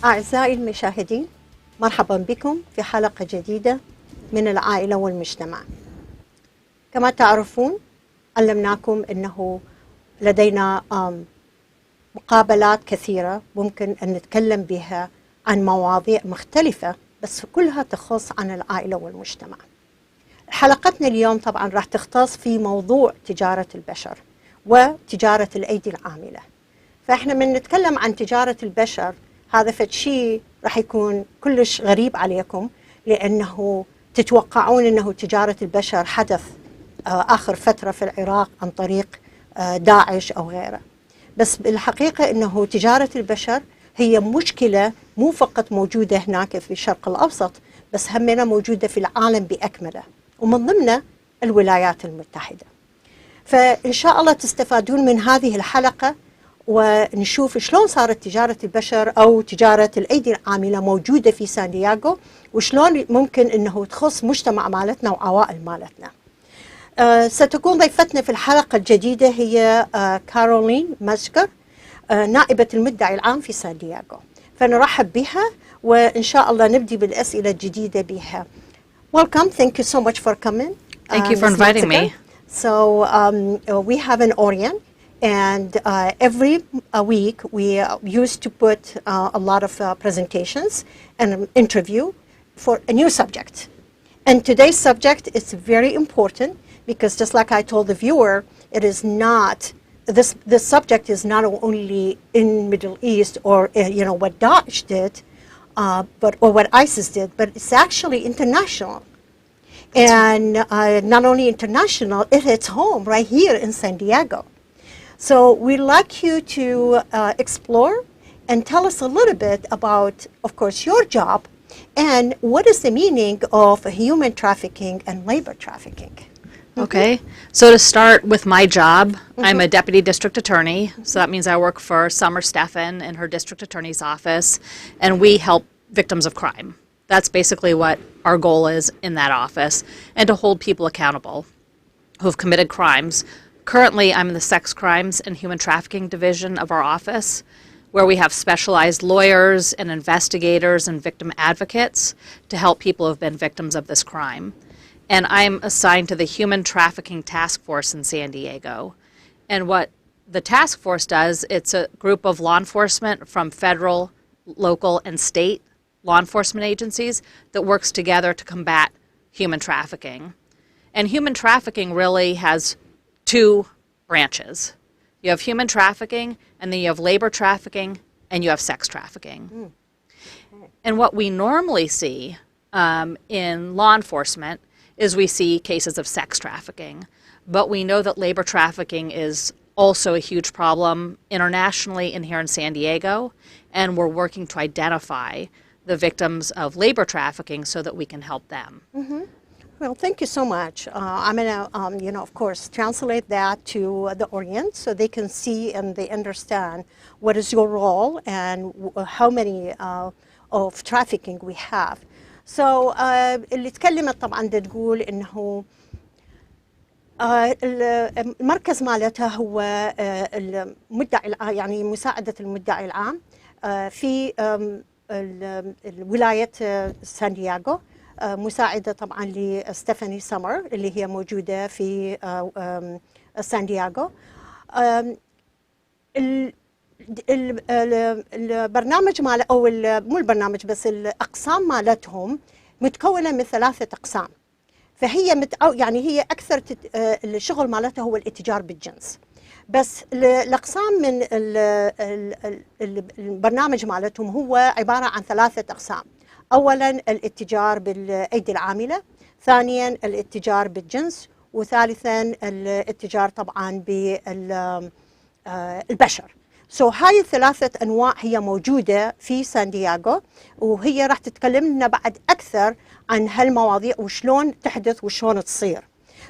أعزائي المشاهدين، مرحبا بكم في حلقة جديدة من العائلة والمجتمع. كما تعرفون علمناكم أنه لدينا مقابلات كثيرة ممكن أن نتكلم بها عن مواضيع مختلفة، بس كلها تخص عن العائلة والمجتمع. حلقتنا اليوم طبعا راح تختص في موضوع تجارة البشر وتجارة الأيدي العاملة. فإحنا من نتكلم عن تجارة البشر هذا فشي راح يكون كلش غريب عليكم، لأنه تتوقعون أنه تجارة البشر حدث آخر فترة في العراق عن طريق داعش أو غيره. بس بالحقيقة أنه تجارة البشر هي مشكلة مو فقط موجودة هناك في الشرق الأوسط، بس همنا موجودة في العالم بأكمله، ومن ضمنه الولايات المتحدة. فإن شاء الله تستفادون من هذه الحلقة ونشوف شلون صارت تجارة البشر أو تجارة الأيدي العاملة موجودة في سان دييغو، وشلون ممكن أنه تخص مجتمع مالتنا وعوائل مالتنا. ستكون ضيفتنا في الحلقة الجديدة هي كارولين ماتزجر، نائبة المدعي العام في سان دييغو. فنرحب بها وإن شاء الله نبدي بالأسئلة الجديدة بها. Welcome, thank you so much for coming. Thank you for inviting me. So we have an audience, and every week we used to put a lot of presentations and an interview for a new subject. And today's subject is very important because, just like I told the viewer, it is not, this subject is not only in Middle East or what Daesh did, or what ISIS did, but it's actually international. And not only international, it hits home right here in San Diego. So we'd like you to explore and tell us a little bit about, of course, your job and what is the meaning of human trafficking and labor trafficking. Okay, so to start with my job, I'm a deputy district attorney, so that means I work for Summer Steffen in her district attorney's office, and we help victims of crime. That's basically what our goal is in that office, and to hold people accountable who have committed crimes. Currently, I'm in the sex crimes and human trafficking division of our office, where we have specialized lawyers and investigators and victim advocates to help people who have been victims of this crime. And I'm assigned to the Human Trafficking Task Force in San Diego. And what the task force does, it's a group of law enforcement from federal, local, and state law enforcement agencies that works together to combat human trafficking. And human trafficking really has two branches. You have human trafficking, and then you have labor trafficking, and you have sex trafficking. And what we normally see in law enforcement is we see cases of sex trafficking. But we know that labor trafficking is also a huge problem internationally and here in San Diego, and we're working to identify the victims of labor trafficking so that we can help them. Well, thank you so much. I'm going to, of course, translate that to the audience so they can see and they understand what is your role and how many of trafficking we have. So اللي تكلمت طبعا تقول إنه المركز مالتها هو المدعي، يعني مساعدة المدعي العام في ولاية سان دييغو، مساعدة طبعا لستيفاني سمر اللي هي موجودة في سان دييغو. البرنامج مال أو مو البرنامج بس الأقسام مالتهم متكونة من 3 أقسام. فهي يعني هي أكثر الشغل مالتها هو الاتجار بالجنس، بس الأقسام من البرنامج مالتهم هو عبارة عن 3 أقسام. أولاً الاتجار بالأيدي العاملة، ثانياً الاتجار بالجنس، وثالثاً الاتجار طبعاً بالبشر. هاي ال3 أنواع هي موجودة في سان دييغو، وهي راح تتكلم لنا بعد أكثر عن هالمواضيع وشلون تحدث وشلون تصير.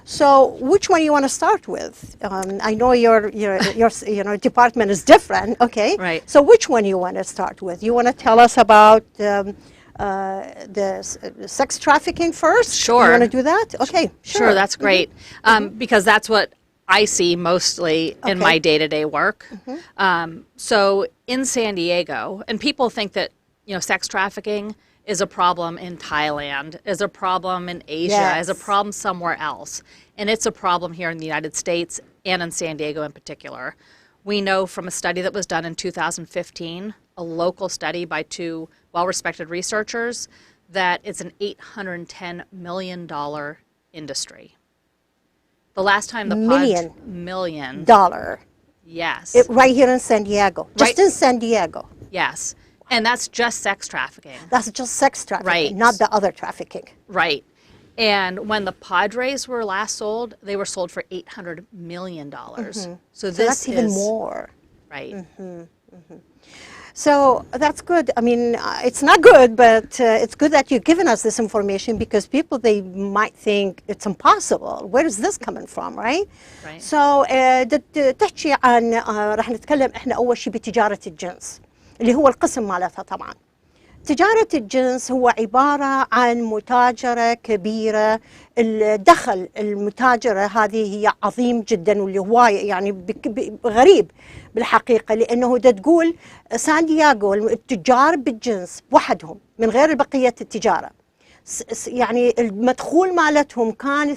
So which one you want to start with? I know your department is different, okay? Right. So which one you want to start with? You want to tell us about the sex trafficking first? Sure. You want to do that? Okay, Sure, that's great. Because that's what I see mostly in my day-to-day work. So in San Diego, and people think that sex trafficking is a problem in Thailand, is a problem in Asia, is a problem somewhere else. And it's a problem here in the United States and in San Diego in particular. We know from a study that was done in 2015, a local study by two well-respected researchers, that it's an $810 million industry. The last time the million dollar. Yes. Right here in San Diego. Just in San Diego. Yes. And that's just sex trafficking. That's just sex trafficking, Right. not the other trafficking. Right. And when the Padres were last sold, they were sold for $800 million. So That's even more. Right. So that's good. I mean, it's not good, but it's good that you've given us this information, because people, they might think it's impossible. Where is this coming from, right? Right. So تحكي عن راح نتكلم احنا أول شيء بتجارة الجنس اللي هو القسم مالتها طبعا. تجارة الجنس هو عبارة عن متاجرة كبيرة. الدخل المتاجرة هذه هي عظيم جدا، واللي هواية يعني غريب بالحقيقة، لأنه تقول سان دييغو التجار بالجنس وحدهم من غير بقية التجارة، يعني المدخول مالتهم كان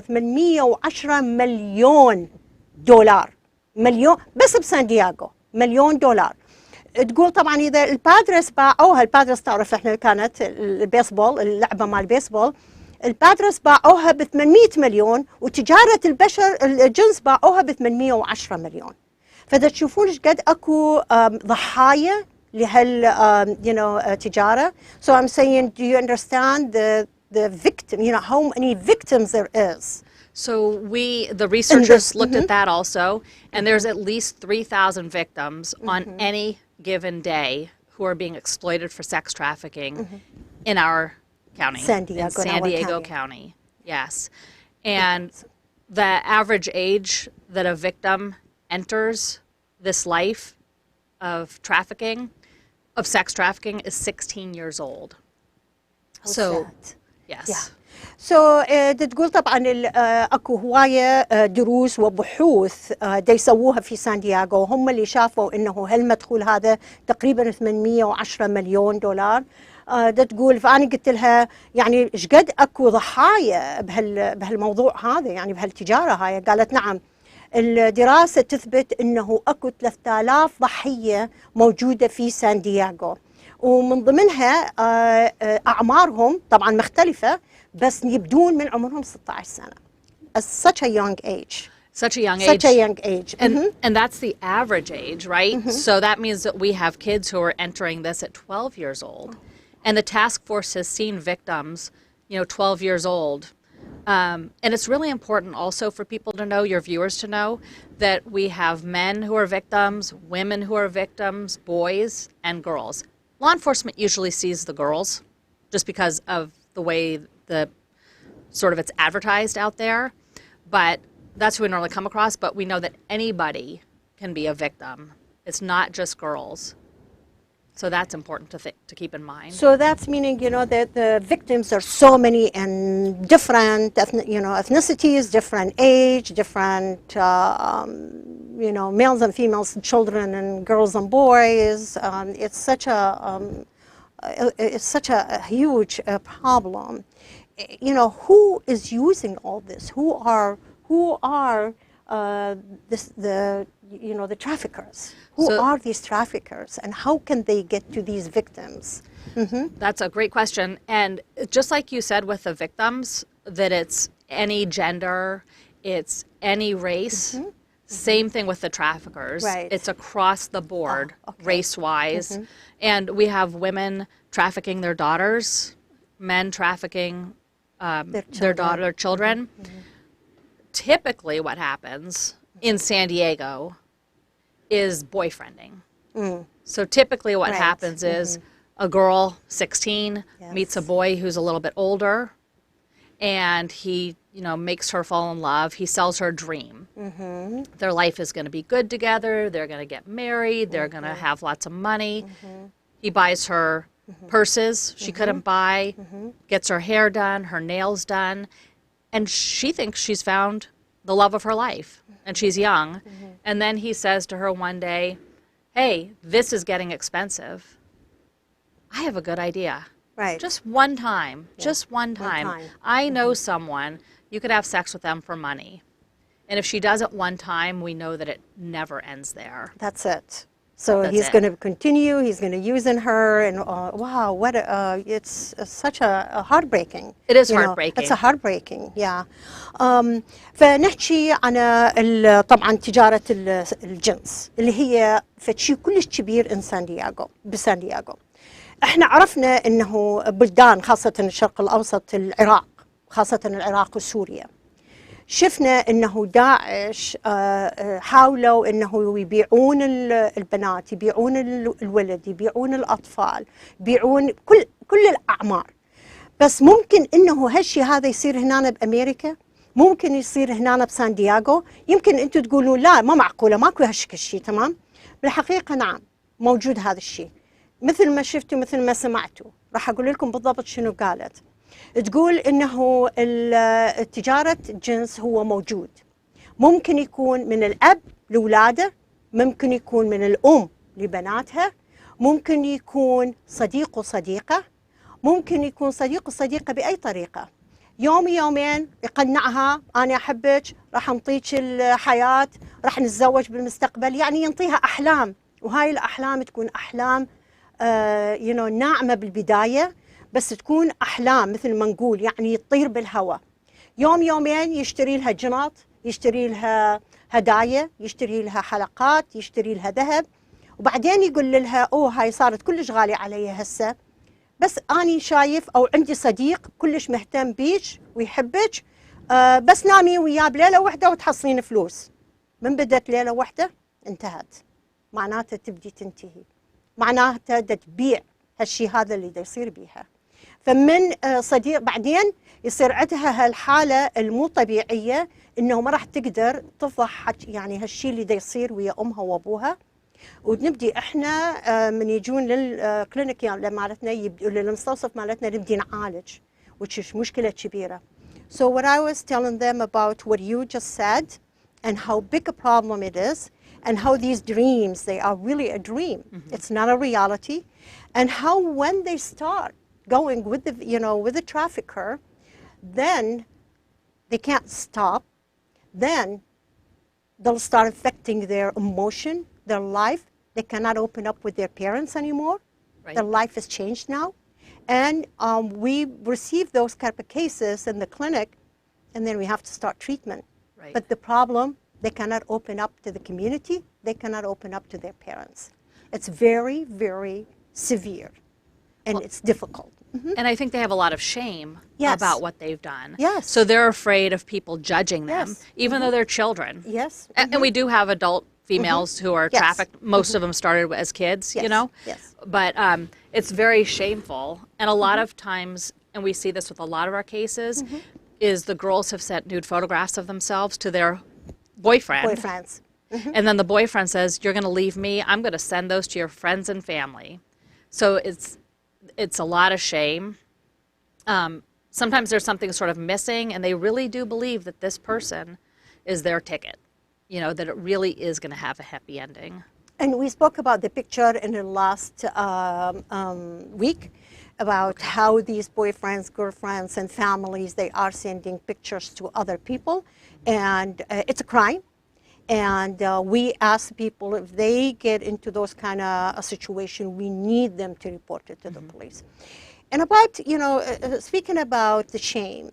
810 مليون دولار. مليون بس بسان دييغو، مليون دولار. تقول طبعا اذا البادرس باعوها، البادرس تعرف احنا كانت البيسبول، اللعبه مال البيسبول، البادرس باعوها ب 800 مليون، وتجاره البشر الجنس باعوها ب 810 مليون. فاذا تشوفون ايش قد اكو ضحايا لهال تجاره. So I'm saying, do you understand the victim, how many victims there is? So the researchers looked at that also, and there's at least 3,000 victims on any given day who are being exploited for sex trafficking in our county, San Diego County. Yes. And the average age that a victim enters this life of trafficking, of sex trafficking, is 16 years old. So, yes. Yeah. So تقول طبعا اكو هوايه دروس وبحوث يسووها في سان دييغو، هم اللي شافوا انه هالمدخول هذا تقريبا 810 مليون دولار. تقول، فانا قلت لها يعني ايش قد اكو ضحايا بهالموضوع هذا، يعني بهالتجاره هاي؟ قالت نعم، الدراسه تثبت انه اكو 3000 ضحيه موجوده في سان دييغو، ومن ضمنها اعمارهم طبعا مختلفه، بس يبدون من عمرهم 16 سنة. Such a young age. Such a young age. Such a young age. And that's the average age, right? So that means that we have kids who are entering this at 12 years old. And the task force has seen victims, 12 years old. And it's really important also for people to know, your viewers to know, that we have men who are victims, women who are victims, boys and girls. Law enforcement usually sees the girls just because of the way it's advertised out there, but that's who we normally come across. But we know that anybody can be a victim. It's not just girls. So that's important to keep in mind. So that's meaning, that the victims are so many and different, ethnicities, different age, different, males and females, children and girls and boys. It's such a huge problem. Who is using all this? Who are the traffickers? Who are these traffickers, and how can they get to these victims? That's a great question. And just like you said with the victims, that it's any gender, it's any race. Same thing with the traffickers. Right. It's across the board, race-wise. And we have women trafficking their daughters, men trafficking their children. Typically what happens in San Diego is boyfriending. So typically what happens is a girl, 16, meets a boy who's a little bit older, and he makes her fall in love. He sells her a dream. Their life is going to be good together. They're going to get married. They're going to have lots of money. He buys her purses she couldn't buy, gets her hair done, her nails done, and she thinks she's found the love of her life, and she's young. And then he says to her one day, hey, this is getting expensive. I have a good idea. Right. Just one time. Yeah. Just one time. I know someone, you could have sex with them for money. And if she does it one time, we know that it never ends there. That's it. So he's going to continue, he's going to use in her, and wow, what it's such a heartbreaking. It is heartbreaking. It's a heartbreaking, yeah. فنحكي عن طبعا تجارة الجنس اللي هي فشي كلش كبير بسان دياغو. احنا عرفنا انه بلدان خاصة الشرق الاوسط، العراق، خاصة العراق وسوريا، شفنا انه داعش حاولوا انه يبيعون البنات، يبيعون الولد، يبيعون الاطفال، يبيعون كل الاعمار. بس ممكن انه هالشيء هذا يصير هنا بامريكا، ممكن يصير هنا بسان دياغو. يمكن انتم تقولون لا ما معقوله ماكو هالشكل شيء، تمام؟ بالحقيقه نعم موجود هذا الشيء، مثل ما شفتوا مثل ما سمعتوا. راح اقول لكم بالضبط شنو قالت. تقول انه تجارة الجنس هو موجود، ممكن يكون من الاب لاولاده، ممكن يكون من الام لبناتها، ممكن يكون صديق وصديقه، ممكن يكون صديق وصديقه باي طريقه. يوم يومين يقنعها انا احبك، راح نعطيك الحياه، راح نتزوج بالمستقبل، يعني ينطيها احلام، وهاي الاحلام تكون احلام ناعمه بالبدايه، بس تكون أحلام مثل ما نقول يعني تطير بالهواء. يوم يومين يشتري لها جنط، يشتري لها هدايا، يشتري لها حلقات، يشتري لها ذهب، وبعدين يقول لها هاي صارت كلش غالية علي هسه، بس أني شايف أو عندي صديق كلش مهتم بيك ويحبك، بس نامي وياه بليلة واحدة وتحصلين فلوس. من بدت ليلة واحدة انتهت، معناته تبدي تنتهي، معناته تبيع هالشي هذا اللي دا يصير بيها. فمن صديق بعدين يصير عندها هالحالة المو طبيعية انه ما راح تقدر تفضح يعني هالشي اللي دا يصير ويا امها وابوها. ونبدي احنا من يجون للكلينيك يعني مالتنا للمستوصف مالتنا نبدي نعالج، which مشكلة كبيرة. So what I was telling them about what you just said and how big a problem it is, and how these dreams, they are really a dream. Mm-hmm. It's not a reality. And how when they start going with the, with the trafficker, then they can't stop. Then they'll start affecting their emotion, their life. They cannot open up with their parents anymore. Right. Their life has changed now. And we receive those type of cases in the clinic, and then we have to start treatment. Right. But the problem, they cannot open up to the community. They cannot open up to their parents. It's very, very severe, and it's difficult. Mm-hmm. And I think they have a lot of shame about what they've done. Yes. So they're afraid of people judging them, even though they're children. Yes. And we do have adult females who are trafficked. Most of them started as kids, Yes. But it's very shameful. And a lot of times, and we see this with a lot of our cases, is the girls have sent nude photographs of themselves to their boyfriends. And then the boyfriend says, you're going to leave me, I'm going to send those to your friends and family. So it's a lot of shame. Sometimes there's something sort of missing, and they really do believe that this person is their ticket, that it really is going to have a happy ending. And we spoke about the picture in the last week about how these boyfriends, girlfriends, and families, they are sending pictures to other people, and it's a crime. And we ask people if they get into those kind of a situation, we need them to report it to the police. And about, speaking about the shame,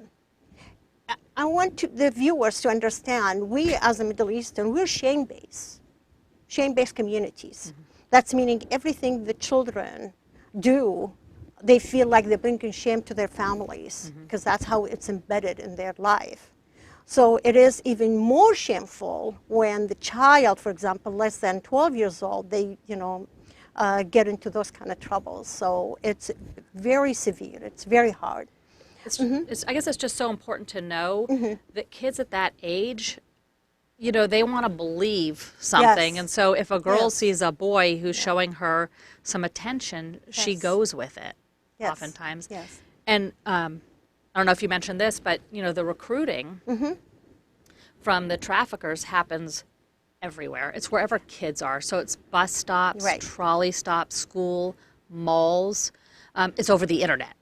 I want the viewers to understand, we as a Middle Eastern, we're shame-based communities. That's meaning everything the children do, they feel like they're bringing shame to their families, because that's how it's embedded in their life. So it is even more shameful when the child, for example, less than 12 years old, they, get into those kind of troubles. So it's very severe. It's very hard. I guess it's just so important to know that kids at that age, they want to believe something. Yes. And so if a girl sees a boy who's showing her some attention, she goes with it oftentimes. Yes. And I don't know if you mentioned this, but the recruiting from the traffickers happens everywhere. It's wherever kids are. So it's bus stops, trolley stops, school, malls. It's over the internet.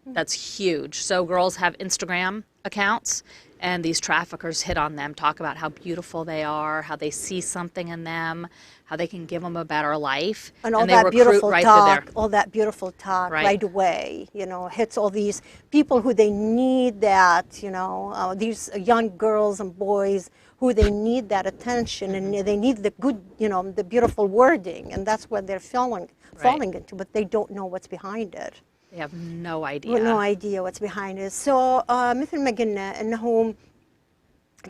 That's huge. So girls have Instagram accounts, and these traffickers hit on them, talk about how beautiful they are, how they see something in them, how they can give them a better life, and all they that recruit beautiful right talk, through there. all that beautiful talk Right. right away, hits all these people who they need that, these young girls and boys who they need that attention and they need the good, the beautiful wording, and that's what they're falling into, but they don't know what's behind it. They have no idea. No idea what's behind it. So مثل ما قلنا انه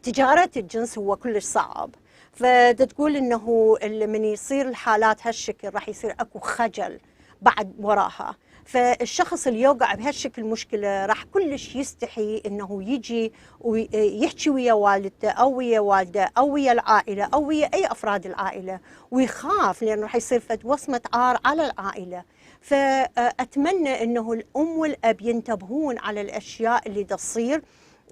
تجارة الجنس هو كلش صعب. فتقول انه من يصير الحالات هالشكل راح يصير اكو خجل بعد وراها. فالشخص اللي يوقع بهالشكل مشكلة راح كلش يستحي انه يجي ويحكي ويا والدته او ويا والده او ويا العائلة او ويا اي افراد العائلة، ويخاف لانه راح يصير فد وصمة عار على العائلة. فأتمنى أنه الأم والأب ينتبهون على الأشياء اللي تصير،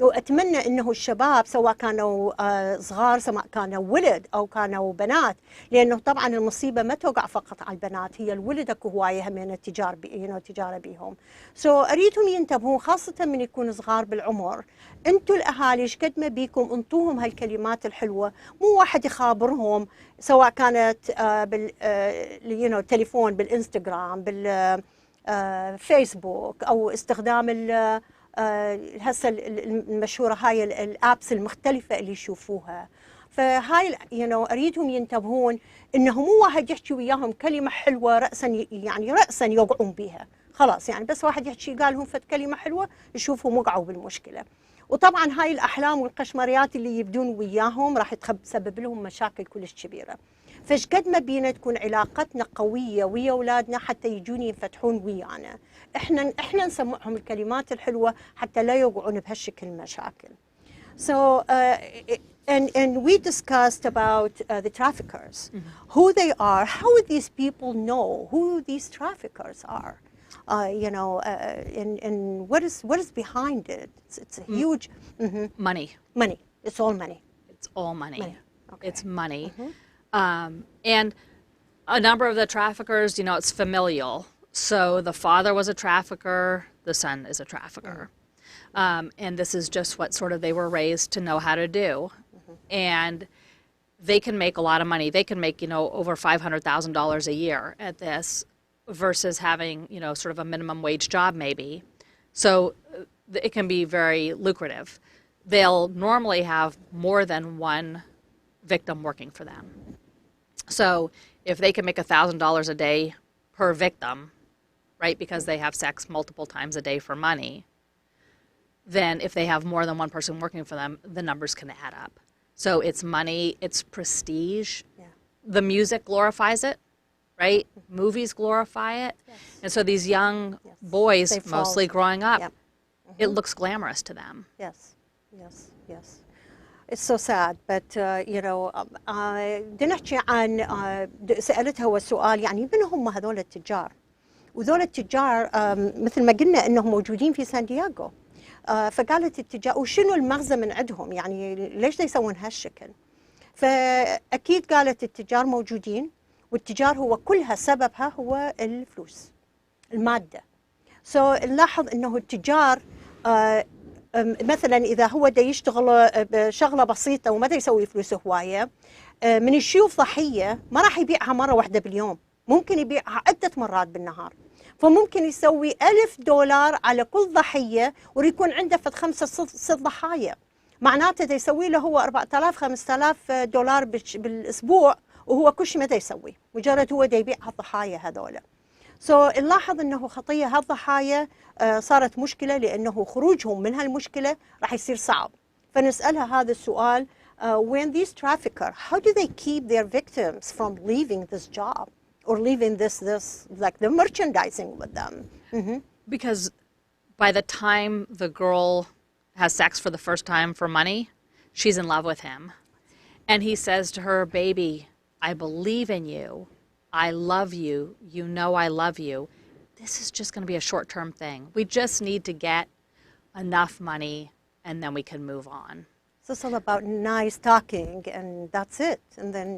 وأتمنى أنه الشباب سواء كانوا صغار سواء كانوا ولد أو كانوا بنات، لأنه طبعا المصيبة ما توقع فقط على البنات، هي الولد أكو هواية من التجارة بيهم. أريدهم ينتبهون خاصة من يكونوا صغار بالعمر. أنتوا الأهالي شقد ما بيكم انطوهم هالكلمات الحلوة، مو واحد يخابرهم سواء كانت بالتليفون بالإنستغرام بالفيسبوك أو استخدام هسه المشهورة هاي الابس المختلفة اللي يشوفوها. فهاي اريدهم ينتبهون انه مو واحد يحكي وياهم كلمة حلوة رأسا رأسا يوقعون بها، خلاص بس واحد يحكي قال لهم فد كلمة حلوة يشوفهم وقعوا بالمشكلة. وطبعا هاي الاحلام والقشمريات اللي يبدون وياهم راح تسبب لهم مشاكل كلش كبيرة. فشقد ما بينا تكون علاقتنا قوية ويا أولادنا حتى يجون ينفتحون ويانا، احنا نسمعهم الكلمات الحلوة حتى لا يوقعون بهالشكل مشاكل. So and we discussed about the traffickers, who they are, how these people know who these traffickers are, and what is behind it. It's a huge Money. It's all money. It's all money. Okay. It's money. And a number of the traffickers, it's familial. So the father was a trafficker, the son is a trafficker. And this is just what sort of they were raised to know how to do. And they can make a lot of money. They can make, over $500,000 a year at this versus having, sort of a minimum wage job maybe. So it can be very lucrative. They'll normally have more than one victim working for them. So if they can make $1,000 a day per victim, right, because they have sex multiple times a day for money, then if they have more than one person working for them, the numbers can add up. So it's money, it's prestige. Yeah. The music glorifies it, right? Movies glorify it. Yes. And so these young boys, They fall. mostly growing up, Yep. it looks glamorous to them. Yes. It's so sad, but بدنا نحكي عن سألتها والسؤال من هم هذول التجار؟ وذول التجار مثل ما قلنا انهم موجودين في سان دييغو. فقالت التجار وشنو المغزى من عندهم؟ ليش يسوون هالشكل؟ فاكيد قالت التجار موجودين، والتجار هو كلها سببها هو الفلوس، المادة. نلاحظ انه التجار مثلا اذا هو دا يشتغل بشغله بسيطه وما دا يسوي فلوس هوايه، من يشوف ضحيه ما راح يبيعها مره واحده باليوم، ممكن يبيعها عده مرات بالنهار. فممكن يسوي $1000 على كل ضحيه ويكون عنده فد 5-6 ضحايا، معناته دا يسوي له هو $4000-5000 بالاسبوع، وهو كل شيء ما دا يسوي، مجرد هو دا يبيع هالضحايا هذول. نلاحظ انه خطيه هالضحايا صارت مشكله، لانه خروجهم من هالمشكله راح يصير صعب. فنسالها هذا السؤال: when these traffickers, how do they keep their victims from leaving this job or leaving this like the merchandising with them? Because by the time the girl has sex for the first time for money, she's in love with him. And he says to her, "Baby, I believe in you. I love you. You know I love you. This is just going to be a short-term thing. We just need to get enough money and then we can move on." So it's all about nice talking and that's it. And then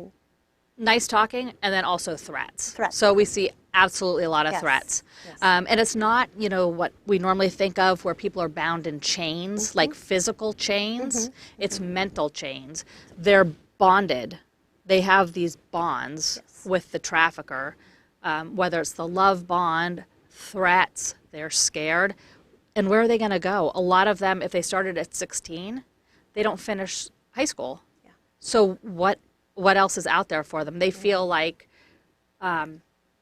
nice talking, and then also threats. Threats. So we see absolutely a lot of Yes. threats. Yes. And it's not, what we normally think of where people are bound in chains, like physical chains. It's mental chains. They're bonded. They have these bonds with the trafficker, whether it's the love bond, threats, they're scared. And where are they going to go? A lot of them, if they started at 16, they don't finish high school. Yeah. So what else is out there for them? They feel like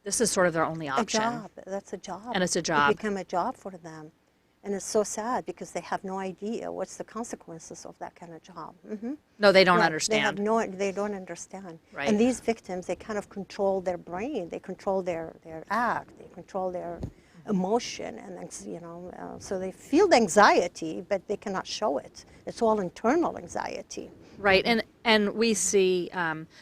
this is sort of their only option. A job. That's a job. And it's a job. It become a job for them. And it's so sad because they have no idea what's the consequences of that kind of job. No, they don't Right. understand. They don't understand. Right. And these victims, they kind of control their brain. They control their act. They control their emotion. And, so they feel the anxiety, but they cannot show it. It's all internal anxiety. Right, and we see,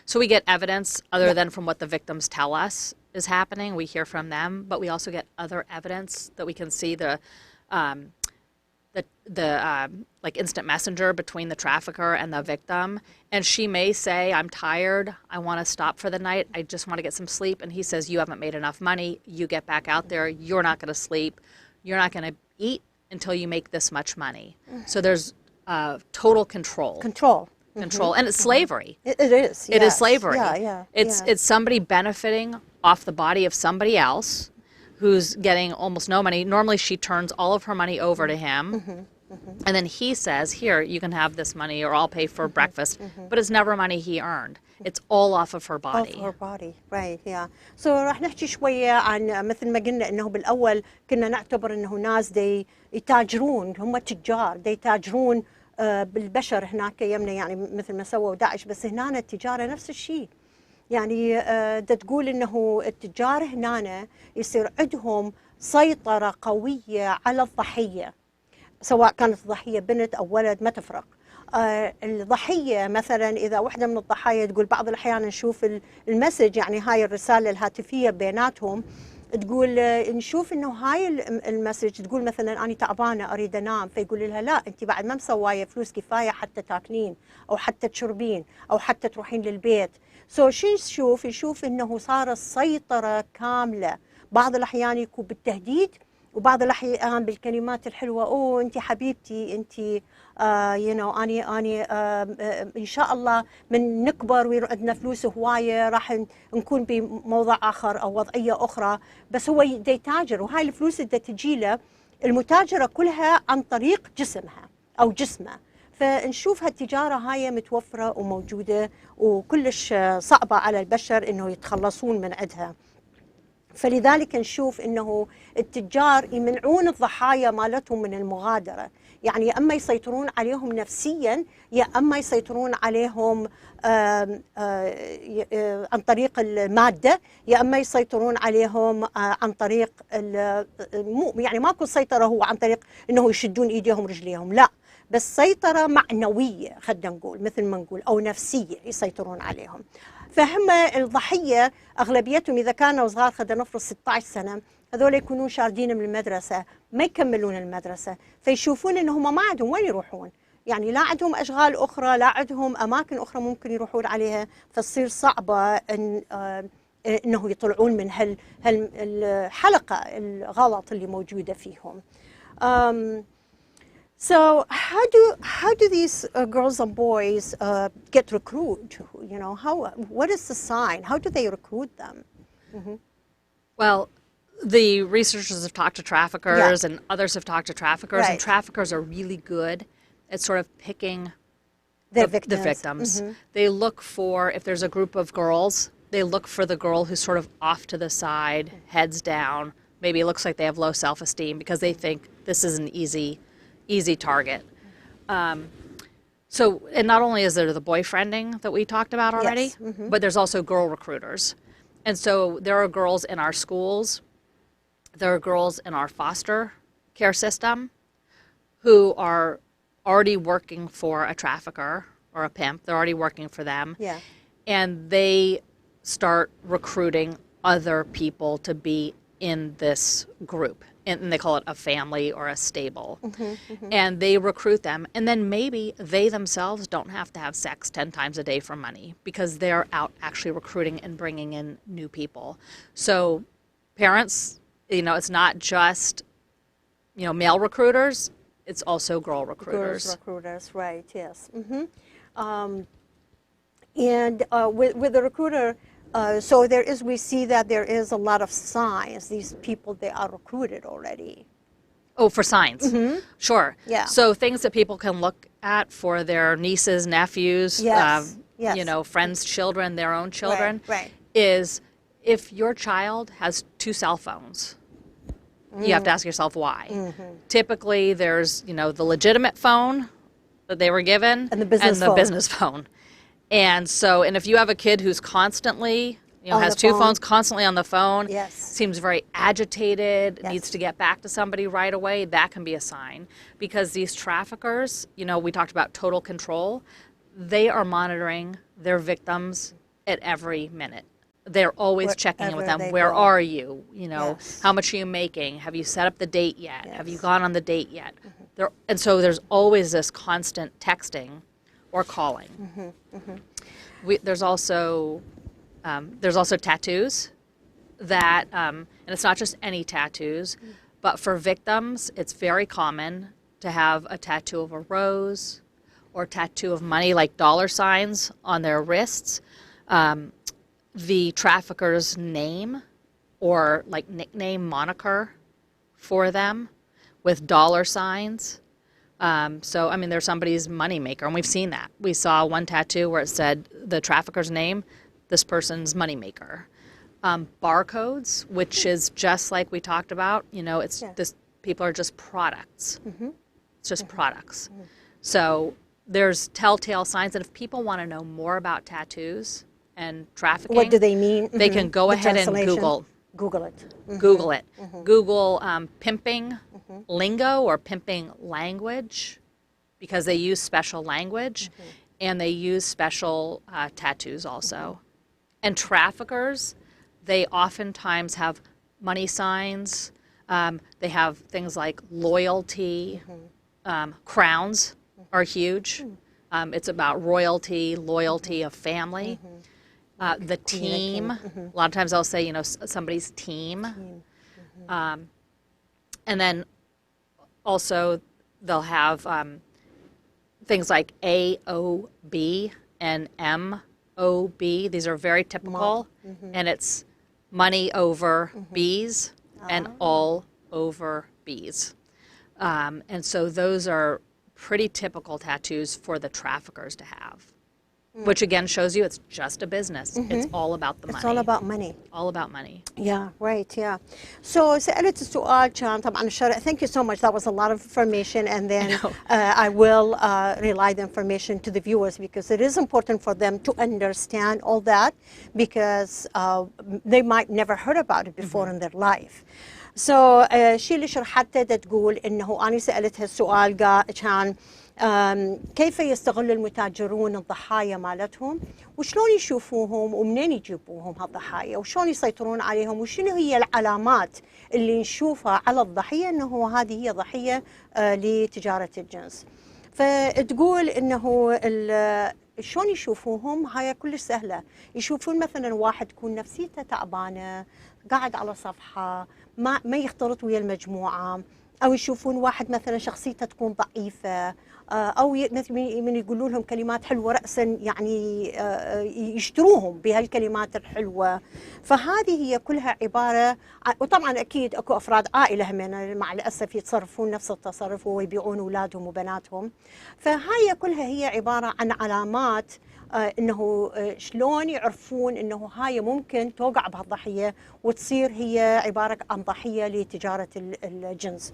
so we get evidence other than from what the victims tell us is happening. We hear from them, but we also get other evidence that we can see like instant messenger between the trafficker and the victim. And she may say, I'm tired, I want to stop for the night, I just want to get some sleep. And he says, you haven't made enough money, you get back out there, you're not going to sleep, you're not going to eat until you make this much money. So there's total control. Control. And it's slavery. It is. It is yes. slavery. Yeah. It's somebody benefiting off the body of somebody else who's getting almost no money. Normally she turns all of her money over to him. And then he says, here, you can have this money or I'll pay for breakfast. But it's never money he earned. It's all off of her body. Of her body, right, yeah. So راح نحكي شوية عن مثل ما قلنا إنه بالأول كنا نعتبر إنه ناس يتاجرون، هم تجار، يتاجرون بالبشر هناك يمنا، يعني مثل ما سووا داعش. بس هنا التجارة نفس الشيء. يعني تقول إنه التجار هنا يصير عندهم سيطرة قوية على الضحية، سواء كانت الضحية بنت أو ولد ما تفرق. الضحية مثلا إذا واحدة من الضحايا تقول بعض الأحيان نشوف المسج، يعني هاي الرسالة الهاتفية بيناتهم، تقول نشوف إنه هاي المسج تقول مثلا أنا تعبانة أريد أنام، فيقول لها لا أنت بعد ما مسواية فلوس كفاية حتى تاكلين أو حتى تشربين أو حتى تروحين للبيت. شو يشوف إنه صار السيطرة كاملة. بعض الأحيان يكون بالتهديد وبعض الأحيان بالكلمات الحلوة، أوه أنت حبيبتي أنت أني إن شاء الله من نكبر ويصير عندنا فلوس هواية راح نكون بموضع آخر أو وضعية أخرى. بس هو يتاجر، وهاي الفلوس اللي تجي له المتاجرة كلها عن طريق جسمها أو جسمه. فنشوف هالتجارة هاي متوفرة وموجودة وكلش صعبة على البشر إنه يتخلصون من عندها. فلذلك نشوف إنه التجار يمنعون الضحايا مالتهم من المغادرة، يعني يا أما يسيطرون عليهم نفسياً يا أما يسيطرون عليهم عن طريق المادة، يا أما يسيطرون عليهم عن طريق يعني ماكو سيطرة هو عن طريق إنه يشدون إيديهم رجليهم، لا، بس سيطرة معنوية خلينا نقول مثل ما نقول أو نفسية يسيطرون عليهم. فهم الضحية أغلبيتهم إذا كانوا صغار خلينا نفرض 16 سنة هذول يكونون شاردين من المدرسة، ما يكملون المدرسة، فيشوفون إنهم ما عندهم وين يروحون، يعني لا عندهم أشغال أخرى، لا عندهم أماكن أخرى ممكن يروحون عليها، فتصير صعبة إنه يطلعون من هالحلقة الغلط اللي موجودة فيهم. So how do these girls and boys get recruited? What is the sign? How do they recruit them? Well, the researchers have talked to traffickers and others have talked to traffickers, and traffickers are really good at sort of picking the victims. They look for, if there's a group of girls, they look for the girl who's sort of off to the side, heads down. Maybe it looks like they have low self-esteem because they think this is an easy target. So, and not only is there the boyfriending that we talked about already, but there's also girl recruiters. And so there are girls in our schools, there are girls in our foster care system who are already working for a trafficker or a pimp. They're already working for them. Yeah. And they start recruiting other people to be in this group. and they call it a family or a stable. And they recruit them, and then maybe they themselves don't have to have sex 10 times a day for money because they're out actually recruiting and bringing in new people. So parents, it's not just, male recruiters, it's also girl recruiters. Girls recruiters, right, yes. And with the recruiter, so we see that there is a lot of signs. These people, they are recruited already. Oh, for signs. Sure. Yeah. So things that people can look at for their nieces, nephews, Yes. friends' children, their own children, Right. is if your child has 2 cell phones, you have to ask yourself why. Typically, there's, the legitimate phone that they were given and the business phone. And so, and if you have a kid who's constantly, has 2 phones, constantly on the phone, Yes. seems very agitated, Yes. needs to get back to somebody right away, that can be a sign. Because these traffickers, we talked about total control, they are monitoring their victims at every minute. They're always checking in with them. Where are you? Yes. How much are you making? Have you set up the date yet? Yes. Have you gone on the date yet? And so there's always this constant texting or calling. There's also tattoos that, and it's not just any tattoos, but for victims, it's very common to have a tattoo of a rose or a tattoo of money, like dollar signs on their wrists. The trafficker's name or like nickname, moniker for them with dollar signs. So, they're somebody's moneymaker, and we've seen that. We saw one tattoo where it said the trafficker's name, this person's moneymaker. Barcodes, which is just like we talked about, this. People are just products. It's just products. So there's telltale signs that if people want to know more about tattoos and trafficking, what do they mean? They can go ahead and Google it. Google it. Google pimping lingo or pimping language, because they use special language and they use special tattoos also. And traffickers, they oftentimes have money signs. They have things like loyalty. Crowns are huge. It's about royalty, loyalty of family. The team. A lot of times I'll say, somebody's team. And then also they'll have things like AOB and MOB. These are very typical. And it's money over B's and all over B's. And so those are pretty typical tattoos for the traffickers to have. Which again shows you it's just a business. It's all about the money. It's all about money. All about money. Yeah, right, yeah. So سألت السؤال كان طبعا الشرع. Thank you so much. That was a lot of information, and then I will relay the information to the viewers because it is important for them to understand all that, because they might never heard about it before in their life. So الشيء اللي شرحته تقول انه انا سألتها السؤال كان كيف يستغل المتاجرون الضحايا مالتهم، وشلون يشوفوهم ومنين يجيبوهم هالضحايا، وشلون يسيطرون عليهم، وشنو هي العلامات اللي نشوفها على الضحية انه هذه هي ضحية لتجارة الجنس. فتقول انه شلون يشوفوهم، هاي كلش سهلة. يشوفون مثلا واحد يكون نفسيته تعبانة، قاعد على صفحة، ما يختلط ويا المجموعة، أو يشوفون واحد مثلا شخصيته تكون ضعيفة، أو من يقولوا لهم كلمات حلوة رأسا يعني يشتروهم بهالكلمات الحلوة. فهذه هي كلها عبارة، وطبعا أكيد أكو أفراد عائلة هم مع الأسف يتصرفون نفس التصرف ويبيعون أولادهم وبناتهم. فهاي كلها هي عبارة عن علامات انه شلون يعرفون انه هاي ممكن توقع بهالضحيه وتصير هي عباره عن ضحيه لتجاره الجنس.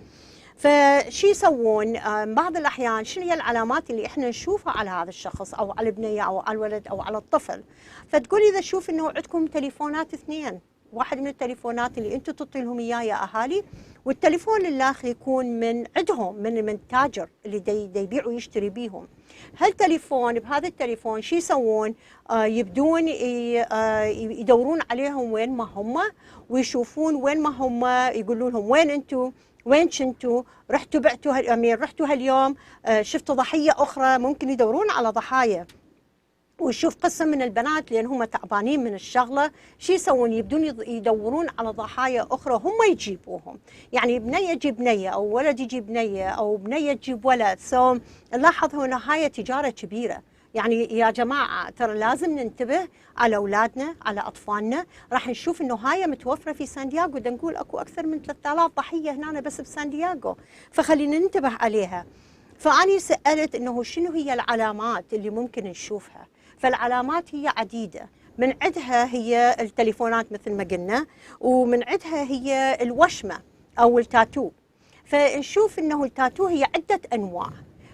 فشي يسوون بعض الاحيان، شنو هي العلامات اللي احنا نشوفها على هذا الشخص او على البنيه او على الولد او على الطفل. فتقول اذا تشوف انه عندكم تليفونات اثنين واحد من التليفونات اللي انتم تعطي لهم اياه يا اهالي، والتليفون الاخر يكون من عندهم من التاجر اللي دي يبيع ويشتري بيهم. هالتليفون بهذا التليفون شو يسوون؟ يبدون يدورون عليهم وين ما هم، ويشوفون وين ما هم، يقولون لهم وين انتم، وين كنتوا، رحتوا بعتوا رحتوا هاليوم، شفتوا ضحيه اخرى. ممكن يدورون على ضحايا. ويشوف قسم من البنات لان هم تعبانين من الشغله، شو يسوون؟ يبدون يدورون على ضحايا اخرى هم يجيبوهم. يعني بنيه تجيب بنيه، او ولد يجيب بنيه، او بنيه تجيب ولد. نلاحظ هنا هاي تجاره كبيره. يعني يا جماعه ترى لازم ننتبه على اولادنا، على اطفالنا. راح نشوف انه هاي متوفره في سان دياغو، دا نقول اكو اكثر من 3000 ضحيه هنا بس بسان دياغو، فخلينا ننتبه عليها. فاني سالت انه شنو هي العلامات اللي ممكن نشوفها. فالعلامات هي عديدة، من عندها هي التليفونات مثل ما قلنا، ومن عندها هي الوشمة أو التاتو. فنشوف أنه التاتو هي عدة أنواع.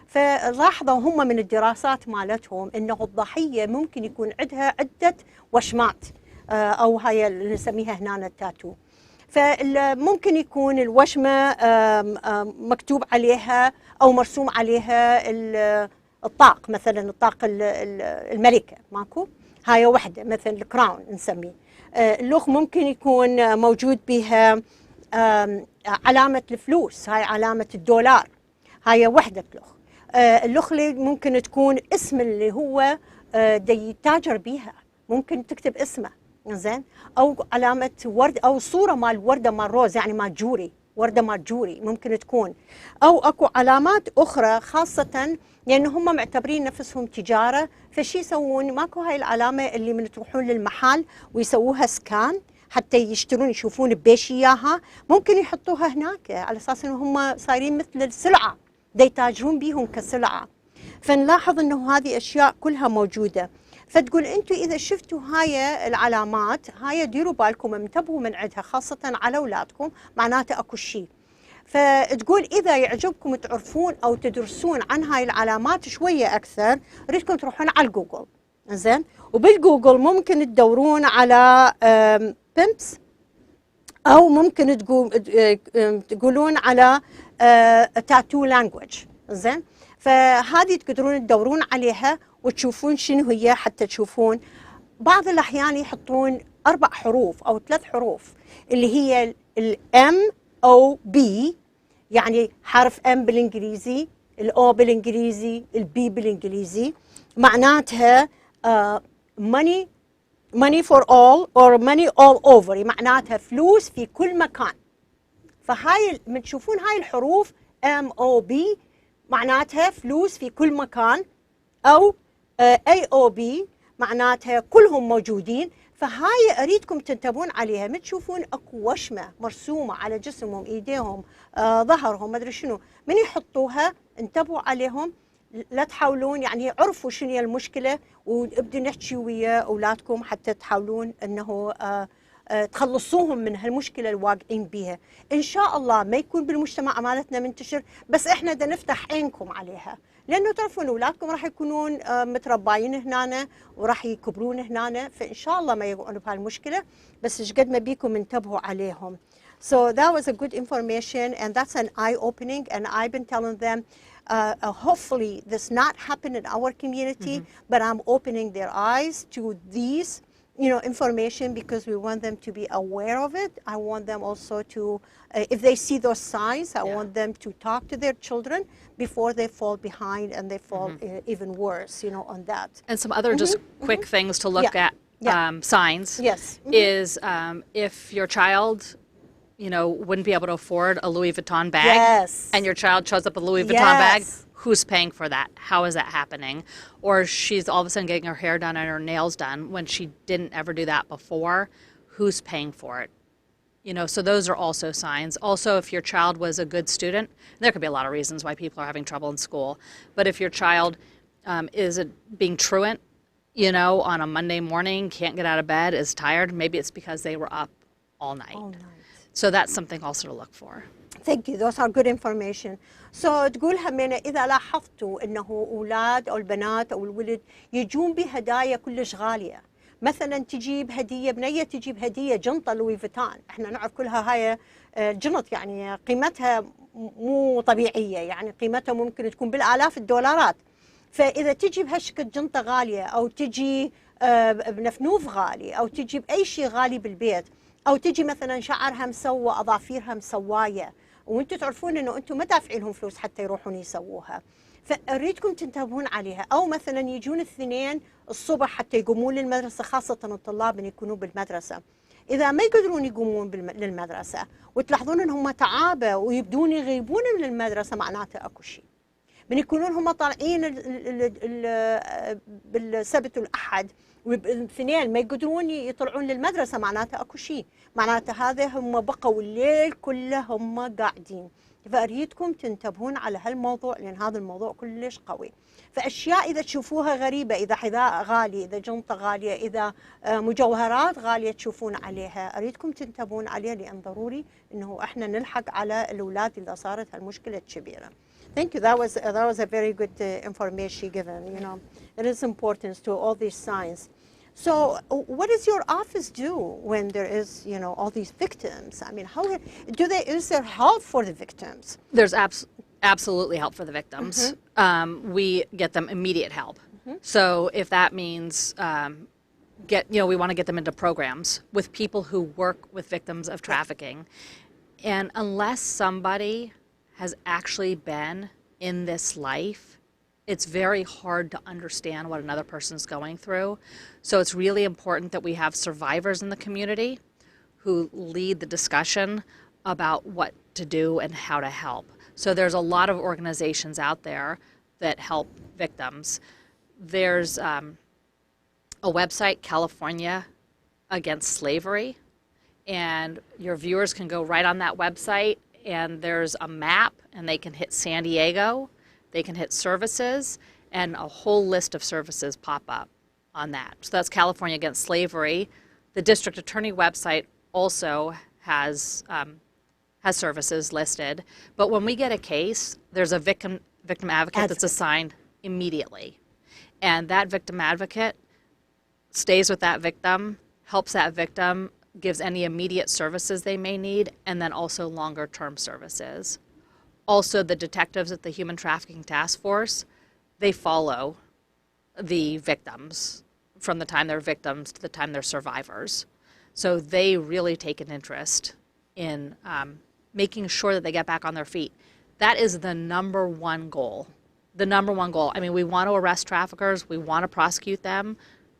فلاحظوا هم من الدراسات مالتهم أنه الضحية ممكن يكون عندها عدة وشمات، أو هاي اللي نسميها هنا التاتو. فممكن يكون الوشمة مكتوب عليها أو مرسوم عليها الطاق، مثلا الطاق الملكة ماكو، هاي وحدة مثل الكراون نسميه. اللوخ ممكن يكون موجود بها علامة الفلوس، هاي علامة الدولار، هاي وحدة لوخ. اللوخ اللي ممكن تكون اسم اللي هو دي يتاجر بيها، ممكن تكتب اسمه زين، او علامة ورد، او صورة مال وردة مال روز، يعني مال جوري، وردة مال جوري ممكن تكون، او اكو علامات اخرى خاصة لأن هم معتبرين نفسهم تجارة. فشي يسوون؟ ماكو هاي العلامة اللي من تروحون للمحل ويسووها سكان حتى يشترون يشوفون ببيش إياها، ممكن يحطوها هناك على أساس إنه هم صايرين مثل السلعة، دا يتاجرون بيهم كسلعة. فنلاحظ إنه هذه أشياء كلها موجودة. فتقول أنتوا إذا شفتوا هاي العلامات هاي ديروا بالكم، انتبهوا من عندها خاصة على أولادكم، معناته أكو شيء. فتقول إذا يعجبكم تعرفون أو تدرسون عن هاي العلامات شوية أكثر، ريدكم تروحون على الجوجل. زين، وبالجوجل ممكن تدورون على بيمبس، أو ممكن تقولون على تاتو لانجويج. زين، فهذه تقدرون تدورون عليها وتشوفون شنو هي، حتى تشوفون بعض الأحيان يحطون 4 حروف أو 3 حروف اللي هي الام او بي، يعني حرف ام بالانجليزي، الاو بالانجليزي، البي بالانجليزي، معناتها money for all or money all over، معناتها فلوس في كل مكان. فهاي من تشوفون هاي الحروف ام او بي معناتها فلوس في كل مكان، او اي او بي معناتها كلهم موجودين. فهاي اريدكم تنتبهون عليها. ما تشوفون اكو وشمه مرسومه على جسمهم، ايديهم، ظهرهم، ما ادري شنو، من يحطوها انتبهوا عليهم، لا تحاولون يعني عرفوا شنو هي المشكله، وابدوا نحكي ويا اولادكم حتى تحاولون انه تخلصوهم من هالمشكله الواقعين بيها. ان شاء الله ما يكون بالمجتمع مالتنا منتشر، بس احنا بدنا نفتح عينكم عليها، لانه تعرفون اولادكم راح يكونون مترباين هنا وراح يكبرون هنا، فان شاء الله ما يقعون بهالمشكله، بس ايش قد ما بيكم انتبهوا عليهم. So that was a good information, and that's an eye-opening, and I've been telling them hopefully this not happen in our community, but I'm opening their eyes to these information, because we want them to be aware of it. I want them also to, if they see those signs, I want them to talk to their children before they fall behind and they fall even worse, on that. And some other just quick things to look at, signs, is if your child wouldn't be able to afford a Louis Vuitton bag, and your child shows up with a Louis Vuitton bag, who's paying for that? How is that happening? Or she's all of a sudden getting her hair done and her nails done when she didn't ever do that before. Who's paying for it? So those are also signs. Also, if your child was a good student, there could be a lot of reasons why people are having trouble in school, but if your child is being truant, on a Monday morning, can't get out of bed, is tired, maybe it's because they were up all night. So that's something also to look for. Thank you. Those are good information. So تقول همينة إذا لاحظتوا إنه أولاد أو البنات أو الولد يجون بهدايا كلش غالية، مثلا تجيب هديه، بنيه تجيب هديه جنطه لوي فيتان، احنا نعرف كلها هاي جنط يعني قيمتها مو طبيعيه، يعني قيمتها ممكن تكون بالالاف الدولارات. فاذا تجي بهالشكل جنطه غاليه، او تجي بنفنوف غالي، او تجي باي شيء غالي بالبيت، او تجي مثلا شعرها مسوى، اظافيرها مسوايه، وانتم تعرفون انه انتم ما دافعين لهم فلوس حتى يروحون يسووها، فاريدكم تنتبهون عليها. او مثلا يجون الاثنين الصبح حتى يقومون للمدرسه، خاصه الطلاب اللي يكونوا بالمدرسه، اذا ما يقدرون يقومون للمدرسه وتلاحظون انهم تعابه ويبدون يغيبون من المدرسه، معناته اكو شيء. من يكونون هم طالعين بالسبت والاحد والاثنين ما يقدرون يطلعون للمدرسه، معناته اكو شيء، معناته هذا هم بقوا الليل كله هم قاعدين. فاريدكم تنتبهون على هالموضوع، لان هذا الموضوع كلش قوي. فاشياء اذا تشوفوها غريبه، اذا حذاء غالي، اذا جنطه غاليه، اذا مجوهرات غاليه تشوفون عليها، اريدكم تنتبهون عليها، لان ضروري انه احنا نلحق على الاولاد اذا صارت هالمشكله الكبيره. Thank you. That was a very good information given. You know, it is important to all these signs. So, what does your office do when there is, you know, all these victims? I mean, how do they? Is there help for the victims? There's absolutely help for the victims. We get them immediate help. So if that means we want to get them into programs with people who work with victims of trafficking, and unless somebody has actually been in this life, it's very hard to understand what another person's going through. So it's really important that we have survivors in the community who lead the discussion about what to do and how to help. So there's a lot of organizations out there that help victims. There's a website, California Against Slavery, and your viewers can go right on that website, and there's a map, and they can hit San Diego, they can hit services, and a whole list of services pop up on that. So that's California Against Slavery. The district attorney website also has services listed. But when we get a case, there's a victim advocate that's assigned immediately. And that victim advocate stays with that victim, helps that victim, gives any immediate services they may need, and then also longer term services. Also, the detectives at the Human Trafficking Task Force, they follow the victims from the time they're victims to the time they're survivors. So they really take an interest in making sure that they get back on their feet. That is the number one goal. The number one goal. I mean, we want to arrest traffickers, we want to prosecute them,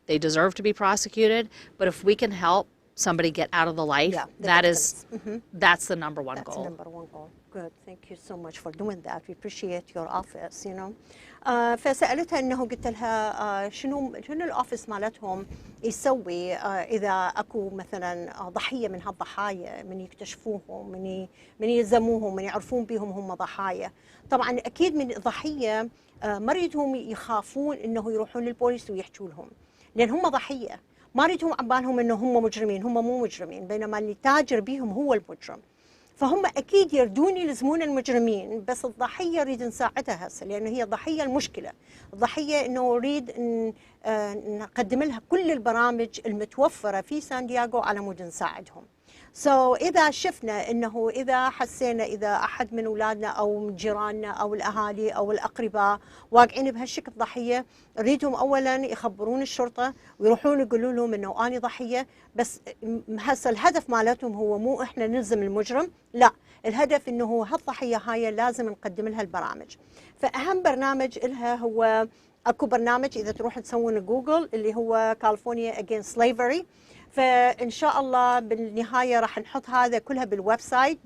they deserve to be prosecuted, but if we can help somebody get out of the life, that's the number one goal. That's the number one goal. Good. Thank you so much for doing that. We appreciate your office, you know. فسألتها انه قلت لها شنو الاوفيس مالتهم يسوي اذا اكو مثلا ضحيه من هالضحايا، من يكتشفوهم، من يلزموهم، من يعرفون بهم هم ضحايا. طبعا اكيد من ضحيه ما يريدهم يخافون انه يروحون للبوليس ويحكوا لهم، لان هم ضحيه، ما ريدهم عبالهم انه هم مجرمين، هم مو مجرمين، بينما اللي تاجر بيهم هو المجرم. فهم اكيد يردون يلزمون المجرمين، بس الضحيه نريد نساعدها هسه، لانه هي ضحيه المشكله. الضحيه انه نريد نقدم لها كل البرامج المتوفره في سان دييغو على مود نساعدهم. إذا شفنا أنه إذا حسينا إذا أحد من أولادنا أو من جيراننا أو الأهالي أو الأقرباء واقعين بهالشكل ضحية، نريدهم أولا يخبرون الشرطة ويروحون يقولوا لهم أنه أنا ضحية. بس هسه الهدف مالتهم هو مو إحنا نلزم المجرم، لا، الهدف أنه هالضحية هاي لازم نقدم لها البرامج. فأهم برنامج لها هو أكو برنامج إذا تروح تسوون جوجل اللي هو California Against Slavery. فإن شاء الله بالنهاية راح نحط هذا كلها بالويب سايت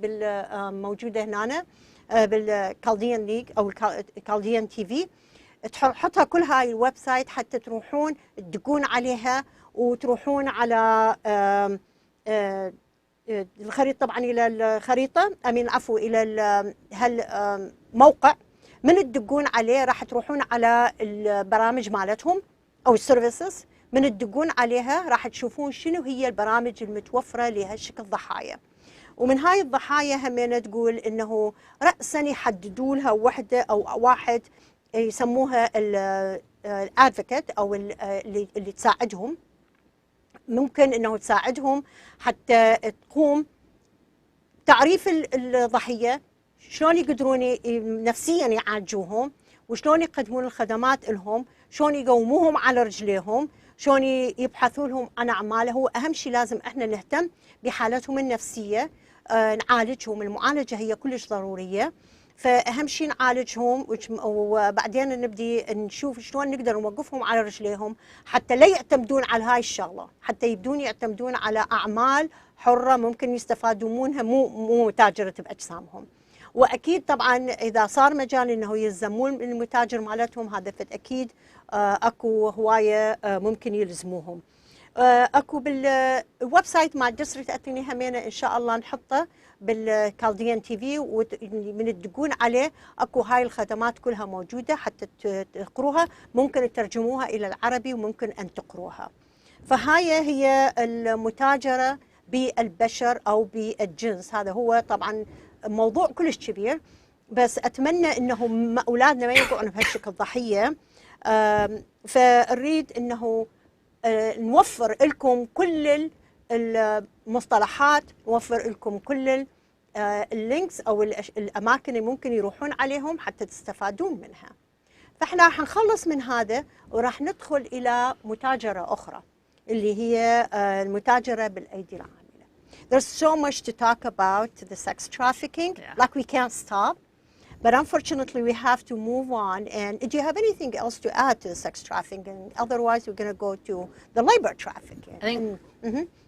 موجودة هنا بالكالديان ليج أو الكالديان تي في. تحطها كل هاي الويب سايت حتى تروحون تدقون عليها وتروحون على الخريطة، طبعا إلى الخريطة إلى هالموقع. من تدقون عليه راح تروحون على البرامج مالتهم أو السيرفيسز. من تدقون عليها راح تشوفون شنو هي البرامج المتوفرة لهالشكل ضحايا. ومن هاي الضحايا همين تقول إنه رأسا يحددوا لها وحدة أو واحد يسموها الادفوكيت أو اللي تساعدهم ممكن أنه تساعدهم حتى تقوم تعريف الضحية، شلون يقدرون نفسيا يعالجوهم، وشلون يقدمون الخدمات لهم، شلون يقوموهم على رجليهم، شلون يبحثوا لهم عن أعمال. هو أهم شيء لازم إحنا نهتم بحالتهم النفسية، نعالجهم. المعالجة هي كلش ضرورية، فأهم شيء نعالجهم، وبعدين نبدي نشوف شلون نقدر نوقفهم على رجليهم حتى لا يعتمدون على هاي الشغلة، حتى يبدون يعتمدون على أعمال حرة ممكن يستفادون منها، مو تاجرة بأجسامهم. واكيد طبعا اذا صار مجال انه يلزمون المتاجر مالتهم، هذا فد اكيد اكو هوايه ممكن يلزموهم. اكو بالويب سايت مال ديستريكت اثني همينه ان شاء الله نحطه بالكالديان تي في، ومن تدقون عليه اكو هاي الخدمات كلها موجوده حتى تقروها، ممكن تترجموها الى العربي وممكن ان تقروها. فهاي هي المتاجره بالبشر او بالجنس. هذا هو طبعا موضوع كلش كبير، بس اتمنى انه اولادنا ما يقعون بهالشكل ضحيه. فنريد انه نوفر لكم كل المصطلحات، نوفر لكم كل اللينكس او الاماكن اللي ممكن يروحون عليهم حتى تستفادون منها. فاحنا راح نخلص من هذا وراح ندخل الى متاجره اخرى اللي هي المتاجره بالايدي العامله. There's so much to talk about the sex trafficking, like we can't stop. But unfortunately, we have to move on. And do you have anything else to add to the sex trafficking? Otherwise, we're going to go to the labor trafficking. I think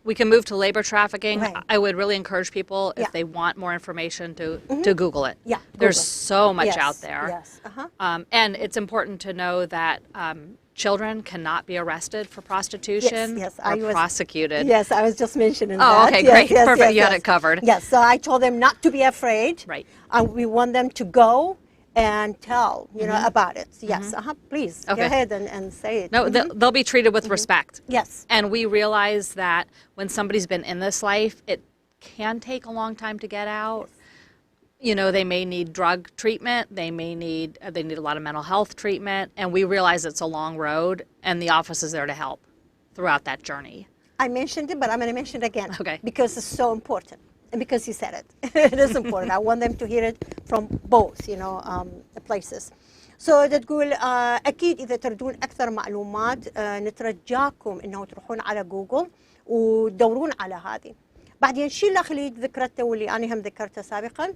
we can move to labor trafficking. Right. I would really encourage people, if they want more information, to Google it. Yeah, There's Google. so much Yes, out there. Yes. And it's important to know that children cannot be arrested for prostitution or prosecuted. Yes, I was just mentioning that. Oh, okay, great. Yes, Perfect. Yes, you had it covered. Yes, so I told them not to be afraid. Right. We want them to go and tell, about it. Yes, please, go ahead and say it. No, they'll be treated with respect. Yes. And we realize that when somebody's been in this life, it can take a long time to get out. Yes. They may need drug treatment, they need a lot of mental health treatment, and we realize it's a long road, and the office is there to help throughout that journey. I mentioned it, but I'm going to mention it again. Okay. Because it's so important, and because you said it. It is important. I want them to hear it from both, places. So تقول أكيد إذا تردون أكثر معلومات نترجاكم إنه تروحون على جوجل وتدورون على هذه. بعدين الشيء اللي خليت ذكرته واللي أنا هم ذكرته سابقا،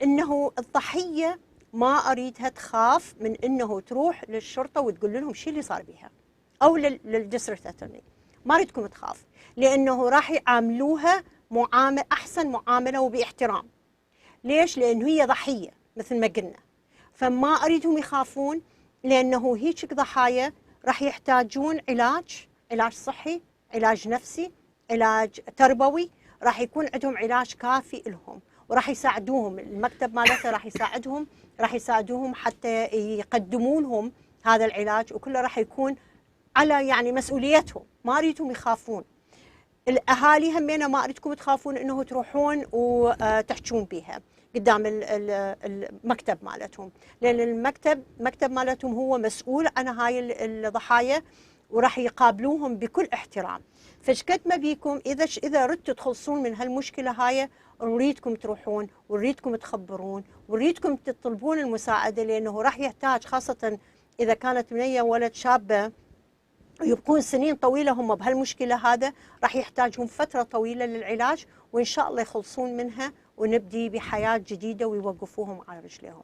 إنه الضحية ما أريدها تخاف من إنه تروح للشرطة وتقول لهم شو اللي صار بها، أو للديستريكت أتورني. ما أريدكم تخاف، لأنه راح يعاملوها أحسن معاملة وباحترام. ليش؟ لأنه هي ضحية مثل ما قلنا، فما أريدهم يخافون، لأنه هيك ضحايا راح يحتاجون علاج صحي، علاج نفسي، علاج تربوي، راح يكون عندهم علاج كافي لهم، وراح يساعدوهم. المكتب مالته راح يساعدوهم حتى يقدمون لهم هذا العلاج، وكله راح يكون على مسؤوليتهم. ما أريدهم يخافون. الأهالي همينة ما أريدكم تخافون إنه تروحون وتحجون بها قدام المكتب مالتهم، لأن المكتب مالتهم هو مسؤول عن هاي الضحايا، وراح يقابلوهم بكل احترام. فشكد ما بيكم إذا ردتوا تخلصون من هالمشكلة هاي، نريدكم تروحون ونريدكم تخبرون ونريدكم تطلبون المساعدة، لأنه راح يحتاج، خاصة إذا كانت بنية ولد شابة ويبقون سنين طويلة هم بهالمشكلة هذا، راح يحتاجون فترة طويلة للعلاج، وإن شاء الله يخلصون منها ونبدي بحياة جديدة ويوقفوهم على رجليهم.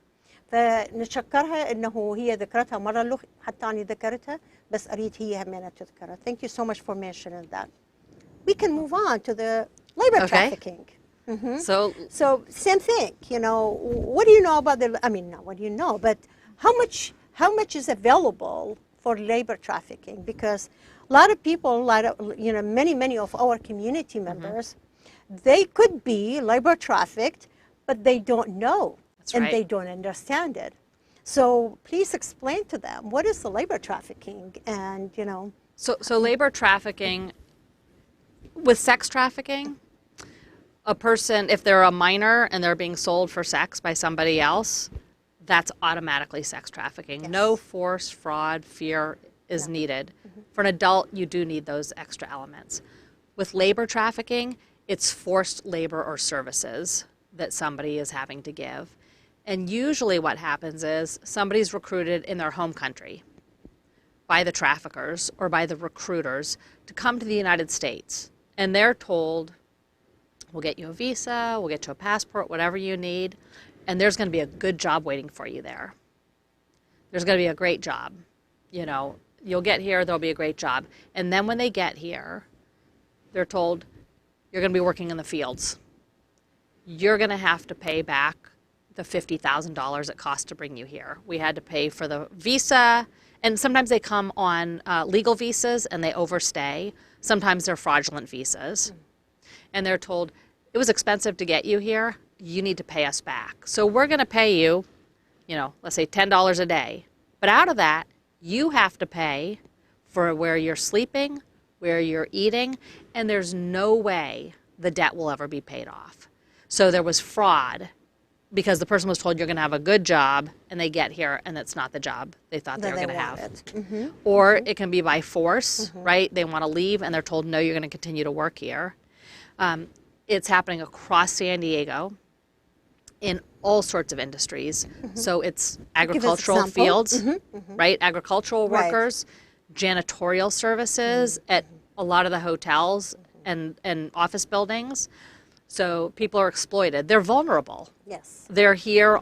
فنشكرها إنه هي ذكرتها مرة له، حتى أنا ذكرتها، بس أريد هي همينة تذكرها. Thank you so much for mentioning that. We can move on to the labor trafficking. So same thing, what do you know about not what do you know, but how much is available for labor trafficking? Because a lot of people, many of our community members, they could be labor trafficked, but they don't know. That's and right. They don't understand it. So please explain to them what is the labor trafficking, and So labor trafficking, with sex trafficking, a person, if they're a minor and they're being sold for sex by somebody else, that's automatically sex trafficking. Yes. No force, fraud, fear is needed. For an adult, you do need those extra elements. With labor trafficking, it's forced labor or services that somebody is having to give. And usually what happens is somebody's recruited in their home country by the traffickers or by the recruiters to come to the United States. And they're told, we'll get you a visa, we'll get you a passport, whatever you need, and there's going to be a good job waiting for you there. There's going to be a great job. You know, you'll get here, there'll be a great job. And then when they get here, they're told, you're going to be working in the fields. You're going to have to pay back the $50,000 it cost to bring you here. We had to pay for the visa, and sometimes they come on legal visas and they overstay. Sometimes they're fraudulent visas. And they're told, it was expensive to get you here, you need to pay us back. So we're going to pay you, you know, let's say $10 a day. But out of that, you have to pay for where you're sleeping, where you're eating, and there's no way the debt will ever be paid off. So there was fraud because the person was told you're going to have a good job, and they get here and it's not the job they thought they were going to have. Or it can be by force, right? They want to leave and they're told, no, you're going to continue to work here. It's happening across San Diego in all sorts of industries. So it's agricultural fields, right? Agricultural workers, janitorial services at a lot of the hotels and office buildings. So people are exploited. They're vulnerable. Yes. They're here,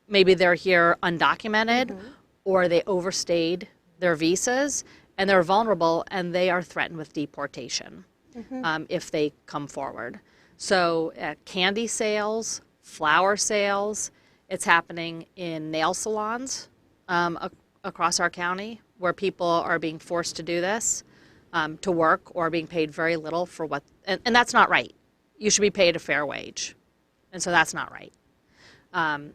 maybe they're here undocumented, or they overstayed their visas, and they're vulnerable, and they are threatened with deportation if they come forward. So candy sales, flower sales, it's happening in nail salons across our county where people are being forced to do this, to work, or being paid very little for what, and that's not right. You should be paid a fair wage. And so that's not right.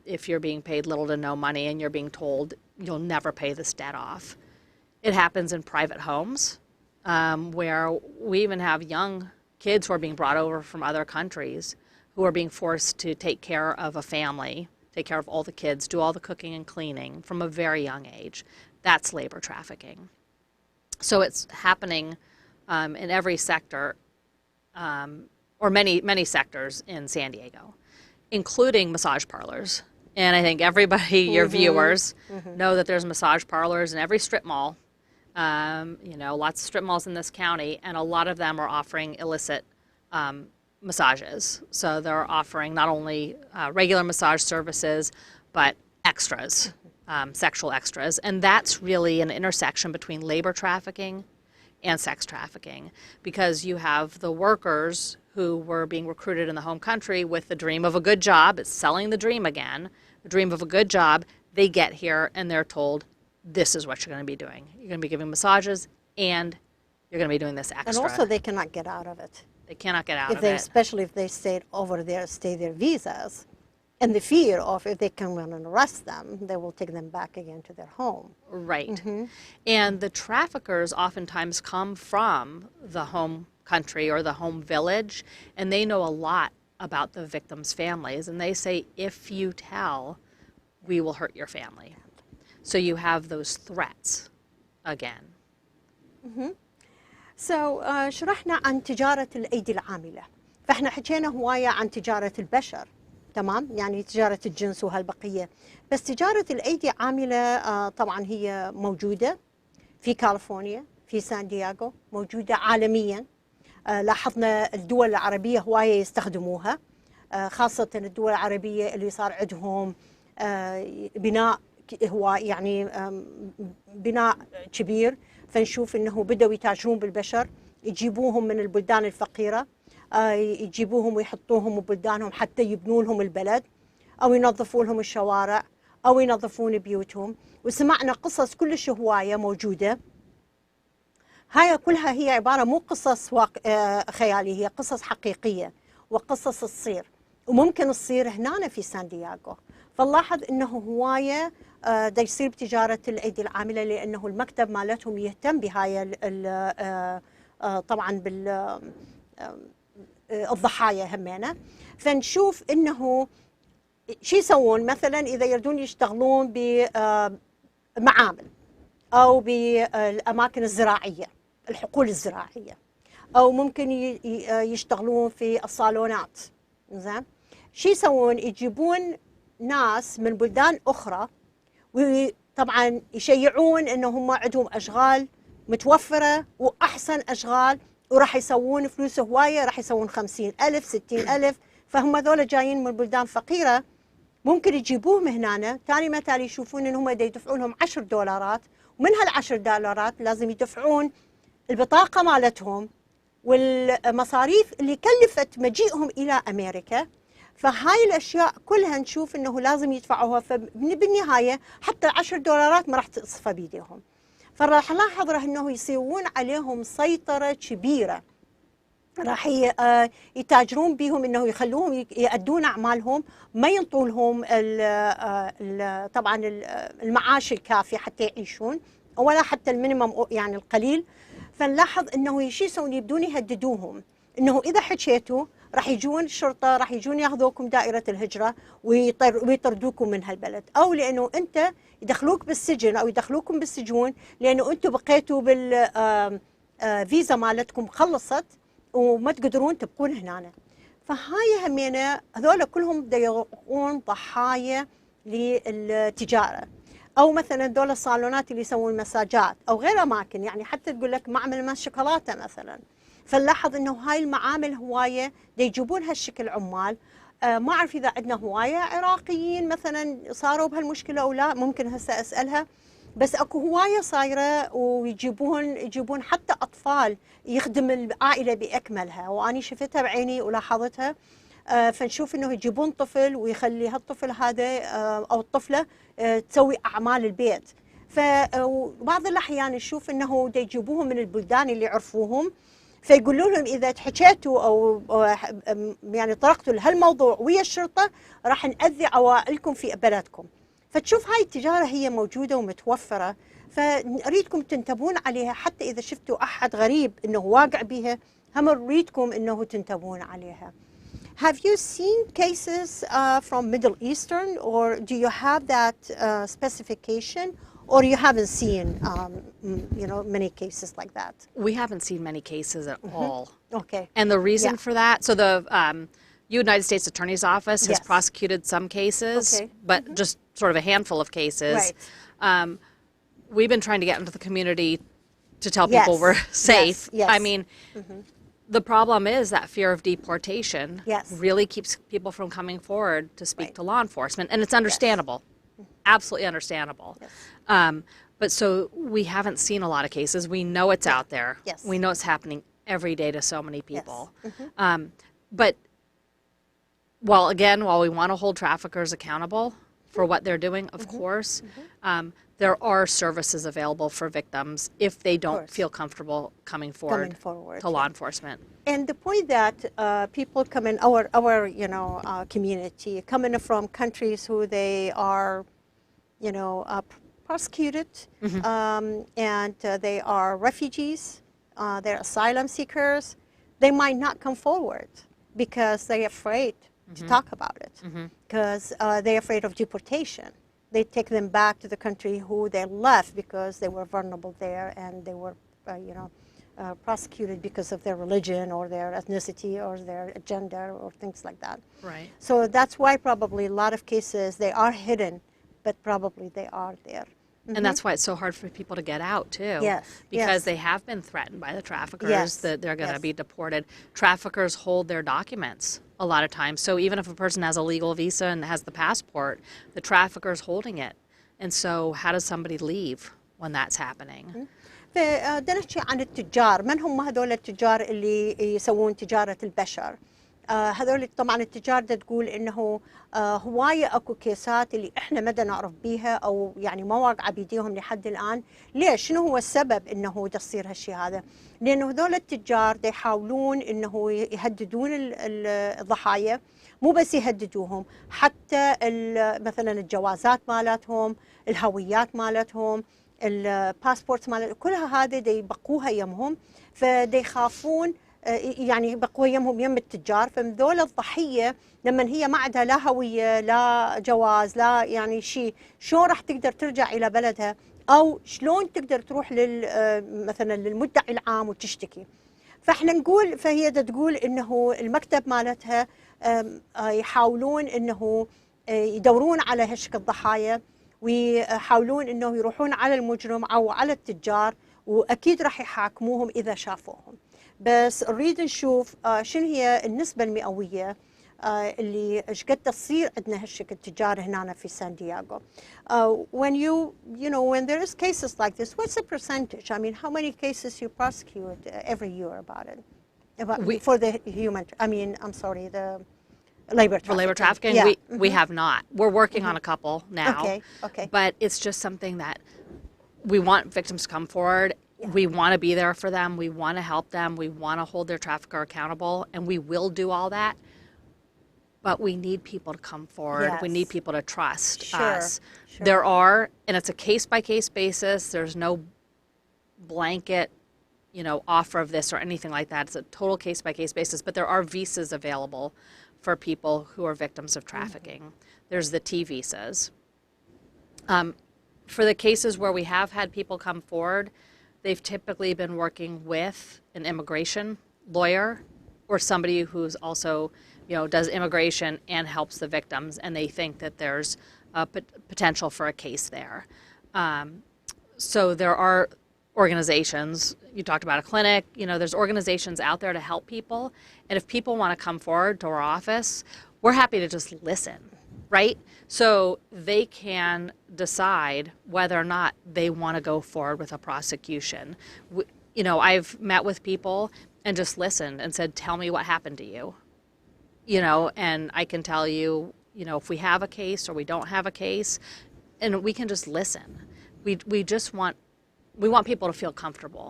If you're being paid little to no money and you're being told you'll never pay this debt off. It happens in private homes where we even have young kids who are being brought over from other countries who are being forced to take care of a family, take care of all the kids, do all the cooking and cleaning from a very young age. That's labor trafficking. So it's happening in every sector, or many sectors in San Diego, including massage parlors. And I think everybody, your viewers, know that there's massage parlors in every strip mall. You know, lots of strip malls in this county, and a lot of them are offering illicit massages. So they're offering not only regular massage services, but extras, sexual extras. And that's really an intersection between labor trafficking and sex trafficking, because you have the workers who were being recruited in the home country with the dream of a good job. It's selling the dream again, the dream of a good job. They get here and they're told, this is what you're going to be doing. You're going to be giving massages and you're going to be doing this extra. And also they cannot get out of it. They cannot get out of it. it. Especially if they stayed over there, stay their visas. And the fear of if they come in and arrest them, they will take them back again to their home. Right. And the traffickers oftentimes come from the home country or the home village, and they know a lot about the victims' families. And they say, if you tell, we will hurt your family. So you have those threats again. So شرحنا عن تجارة الأيدي العاملة. فإحنا حكينا هواية عن تجارة البشر. تمام، يعني تجارة الجنس وهالبقية. بس تجارة الأيدي عاملة طبعا هي موجودة في كاليفورنيا، في سان دييغو، موجودة عالميا. لاحظنا الدول العربية هواية يستخدموها، خاصة الدول العربية اللي صار عندهم بناء هو يعني بناء كبير، فنشوف انه بدأوا يتاجرون بالبشر، يجيبوهم من البلدان الفقيرة، يجيبوهم ويحطوهم ببلدانهم حتى يبنوا لهم البلد، أو ينظفوا لهم الشوارع، أو ينظفون بيوتهم. وسمعنا قصص كلش هواية موجودة. هاي كلها هي عبارة مو قصص خيالية، هي قصص حقيقية وقصص تصير، وممكن تصير هنا في سان دييغو. فنلاحظ انه هواية دا يصير بتجارة الأيدي العاملة، لأنه المكتب مالتهم يهتم بهاي طبعا الضحايا همينة. فنشوف انه شو يسوون مثلا اذا يردون يشتغلون بمعامل، أو بالأماكن الزراعية، الحقول الزراعية، أو ممكن يشتغلون في الصالونات. زين، شو يسوون؟ يجيبون ناس من بلدان أخرى، وطبعا يشيعون إنه هم عندهم أشغال متوفرة وأحسن أشغال، وراح يسوون فلوس هواية، راح يسوون 50,000 60,000. فهم ذولا جايين من بلدان فقيرة، ممكن يجيبوهم هنا، تاني ما تالي يشوفون إن هم يدفعون لهم $10، ومن هال$10 لازم يدفعون البطاقة مالتهم والمصاريف اللي كلفت مجيئهم إلى أمريكا. فهاي الأشياء كلها نشوف إنه لازم يدفعوها، فبالنهاية حتى $10 ما راح تصفى بيديهم. فراح نلاحظ إنه يسوون عليهم سيطرة كبيرة، راح يتاجرون بهم، انه يخلوهم يؤدون اعمالهم، ما ينطوا لهم طبعا المعاش الكافي حتى يعيشون، ولا حتى المينيمم يعني القليل. فنلاحظ انه شو يسوون؟ يبدون يهددوهم انه اذا حكيتوا راح يجون الشرطه، راح يجون ياخذوكم دائره الهجره ويطردوكم من هالبلد، او لانه انت يدخلوك بالسجن او يدخلوكم بالسجون لانه انتم بقيتوا بالفيزا مالتكم خلصت وما تقدرون تبقون هنا. فهاي همينة هذول كلهم يقون ضحايا للتجارة. أو مثلا دول الصالونات اللي يسوون مساجات أو غير أماكن، يعني حتى تقول لك معمل ما شوكولاتة مثلا. فنلاحظ إنه هاي المعامل هواية يجيبون هالشكل عمال. ما أعرف إذا عندنا هواية عراقيين مثلا صاروا بهالمشكلة أو لا، ممكن هسه أسألها. بس اكو هوايه صايره، ويجيبون حتى اطفال يخدم العائله باكملها، واني شفتها بعيني ولاحظتها. فنشوف انه يجيبون طفل ويخلي هالطفل هذا او الطفله تسوي اعمال البيت. فبعض الاحيان نشوف انه يجيبوهم من البلدان اللي يعرفوهم، فيقولوا لهم اذا حكيتوا او يعني طرقتوا لهالموضوع ويا الشرطه راح نأذي عوائلكم في بلدكم. فتشوف هاي التجارة هي موجودة ومتوفرة، فنريدكم تنتبهون عليها. حتى إذا شفتوا أحد غريب إنه واقع بها، هم نريدكم إنه تنتبهون عليها. Have you seen cases from Middle Eastern, or do you have that specification, or you haven't seen many cases like that? We haven't seen many cases at all. Okay. And the reason for that, so the United States Attorney's Office has prosecuted some cases, but just sort of a handful of cases. Right. We've been trying to get into the community to tell people we're safe. Yes. I mean, the problem is that fear of deportation really keeps people from coming forward to speak to law enforcement, and it's understandable, absolutely understandable. But so we haven't seen a lot of cases. We know it's out there. We know it's happening every day to so many people. But while we want to hold traffickers accountable for what they're doing, of course, there are services available for victims if they don't feel comfortable coming forward to law enforcement. And the point that people come in our community, coming from countries who they are, prosecuted, and they are refugees, they're asylum seekers, they might not come forward because they're afraid to talk about it, because they're afraid of deportation. They take them back to the country who they left because they were vulnerable there, and they were, prosecuted because of their religion or their ethnicity or their gender or things like that. Right. So that's why probably a lot of cases, they are hidden, but probably they are there. And that's why it's so hard for people to get out, too. Yes. Because they have been threatened by the traffickers that they're going to be deported. Traffickers hold their documents a lot of times. So even if a person has a legal visa and has the passport, the trafficker's holding it. And so how does somebody leave when that's happening? بدنا نحكي عن التجار. من هم هذول التجار اللي يسوون تجارة البشر؟ هذول طبعا التجار ده تقول انه هواية اكو كيسات اللي احنا ما نعرف بيها او يعني ما واقعة بيديهم لحد الان. ليش؟ شنو هو السبب انه تصير هالشيء هذا؟ لانه هذول التجار ده يحاولون انه يهددون الضحايا، مو بس يهددوهم، حتى مثلا الجوازات مالتهم، الهويات مالتهم، الباسبورت مالتهم، كلها هذه دي يبقوها يمهم، فدي يخافون يعني يبقوا يمهم يم التجار. فمذول الضحية لما هي ما عندها لا هوية لا جواز لا يعني شيء، شو راح تقدر ترجع إلى بلدها او شلون تقدر تروح مثلا للمدعي العام وتشتكي. فاحنا نقول، فهي تقول انه المكتب مالتها يحاولون انه يدورون على هالشكل الضحايا، ويحاولون انه يروحون على المجرم او على التجار، واكيد راح يحاكموهم اذا شافوهم. بس نريد نشوف شنو هي النسبه المئويه اللي ايش قد تصير عندنا هالشكل تجار هنا في سان دييغو. When you know when there is cases like this, what's the percentage? I mean, how many cases you prosecute every year about it? For the human, I mean, I'm sorry, the labor trafficking. For labor trafficking, yeah. we have not. We're working on a couple now. Okay. But it's just something that we want victims to come forward. Yeah. We want to be there for them. We want to help them. We want to hold their trafficker accountable, and we will do all that. But we need people to come forward. Yes. We need people to trust us. Sure. There are, and it's a case-by-case basis. There's no blanket, offer of this or anything like that. It's a total case-by-case basis. But there are visas available for people who are victims of trafficking. There's the T visas. For the cases where we have had people come forward, they've typically been working with an immigration lawyer or somebody who's also, does immigration and helps the victims, and they think that there's a potential for a case there. So there are organizations, you talked about a clinic, there's organizations out there to help people, and if people want to come forward to our office, we're happy to just listen, right? So they can decide whether or not they want to go forward with a prosecution. I've met with people and just listened and said, tell me what happened to you. And I can tell you, if we have a case or we don't have a case, and we can just listen. We want people to feel comfortable.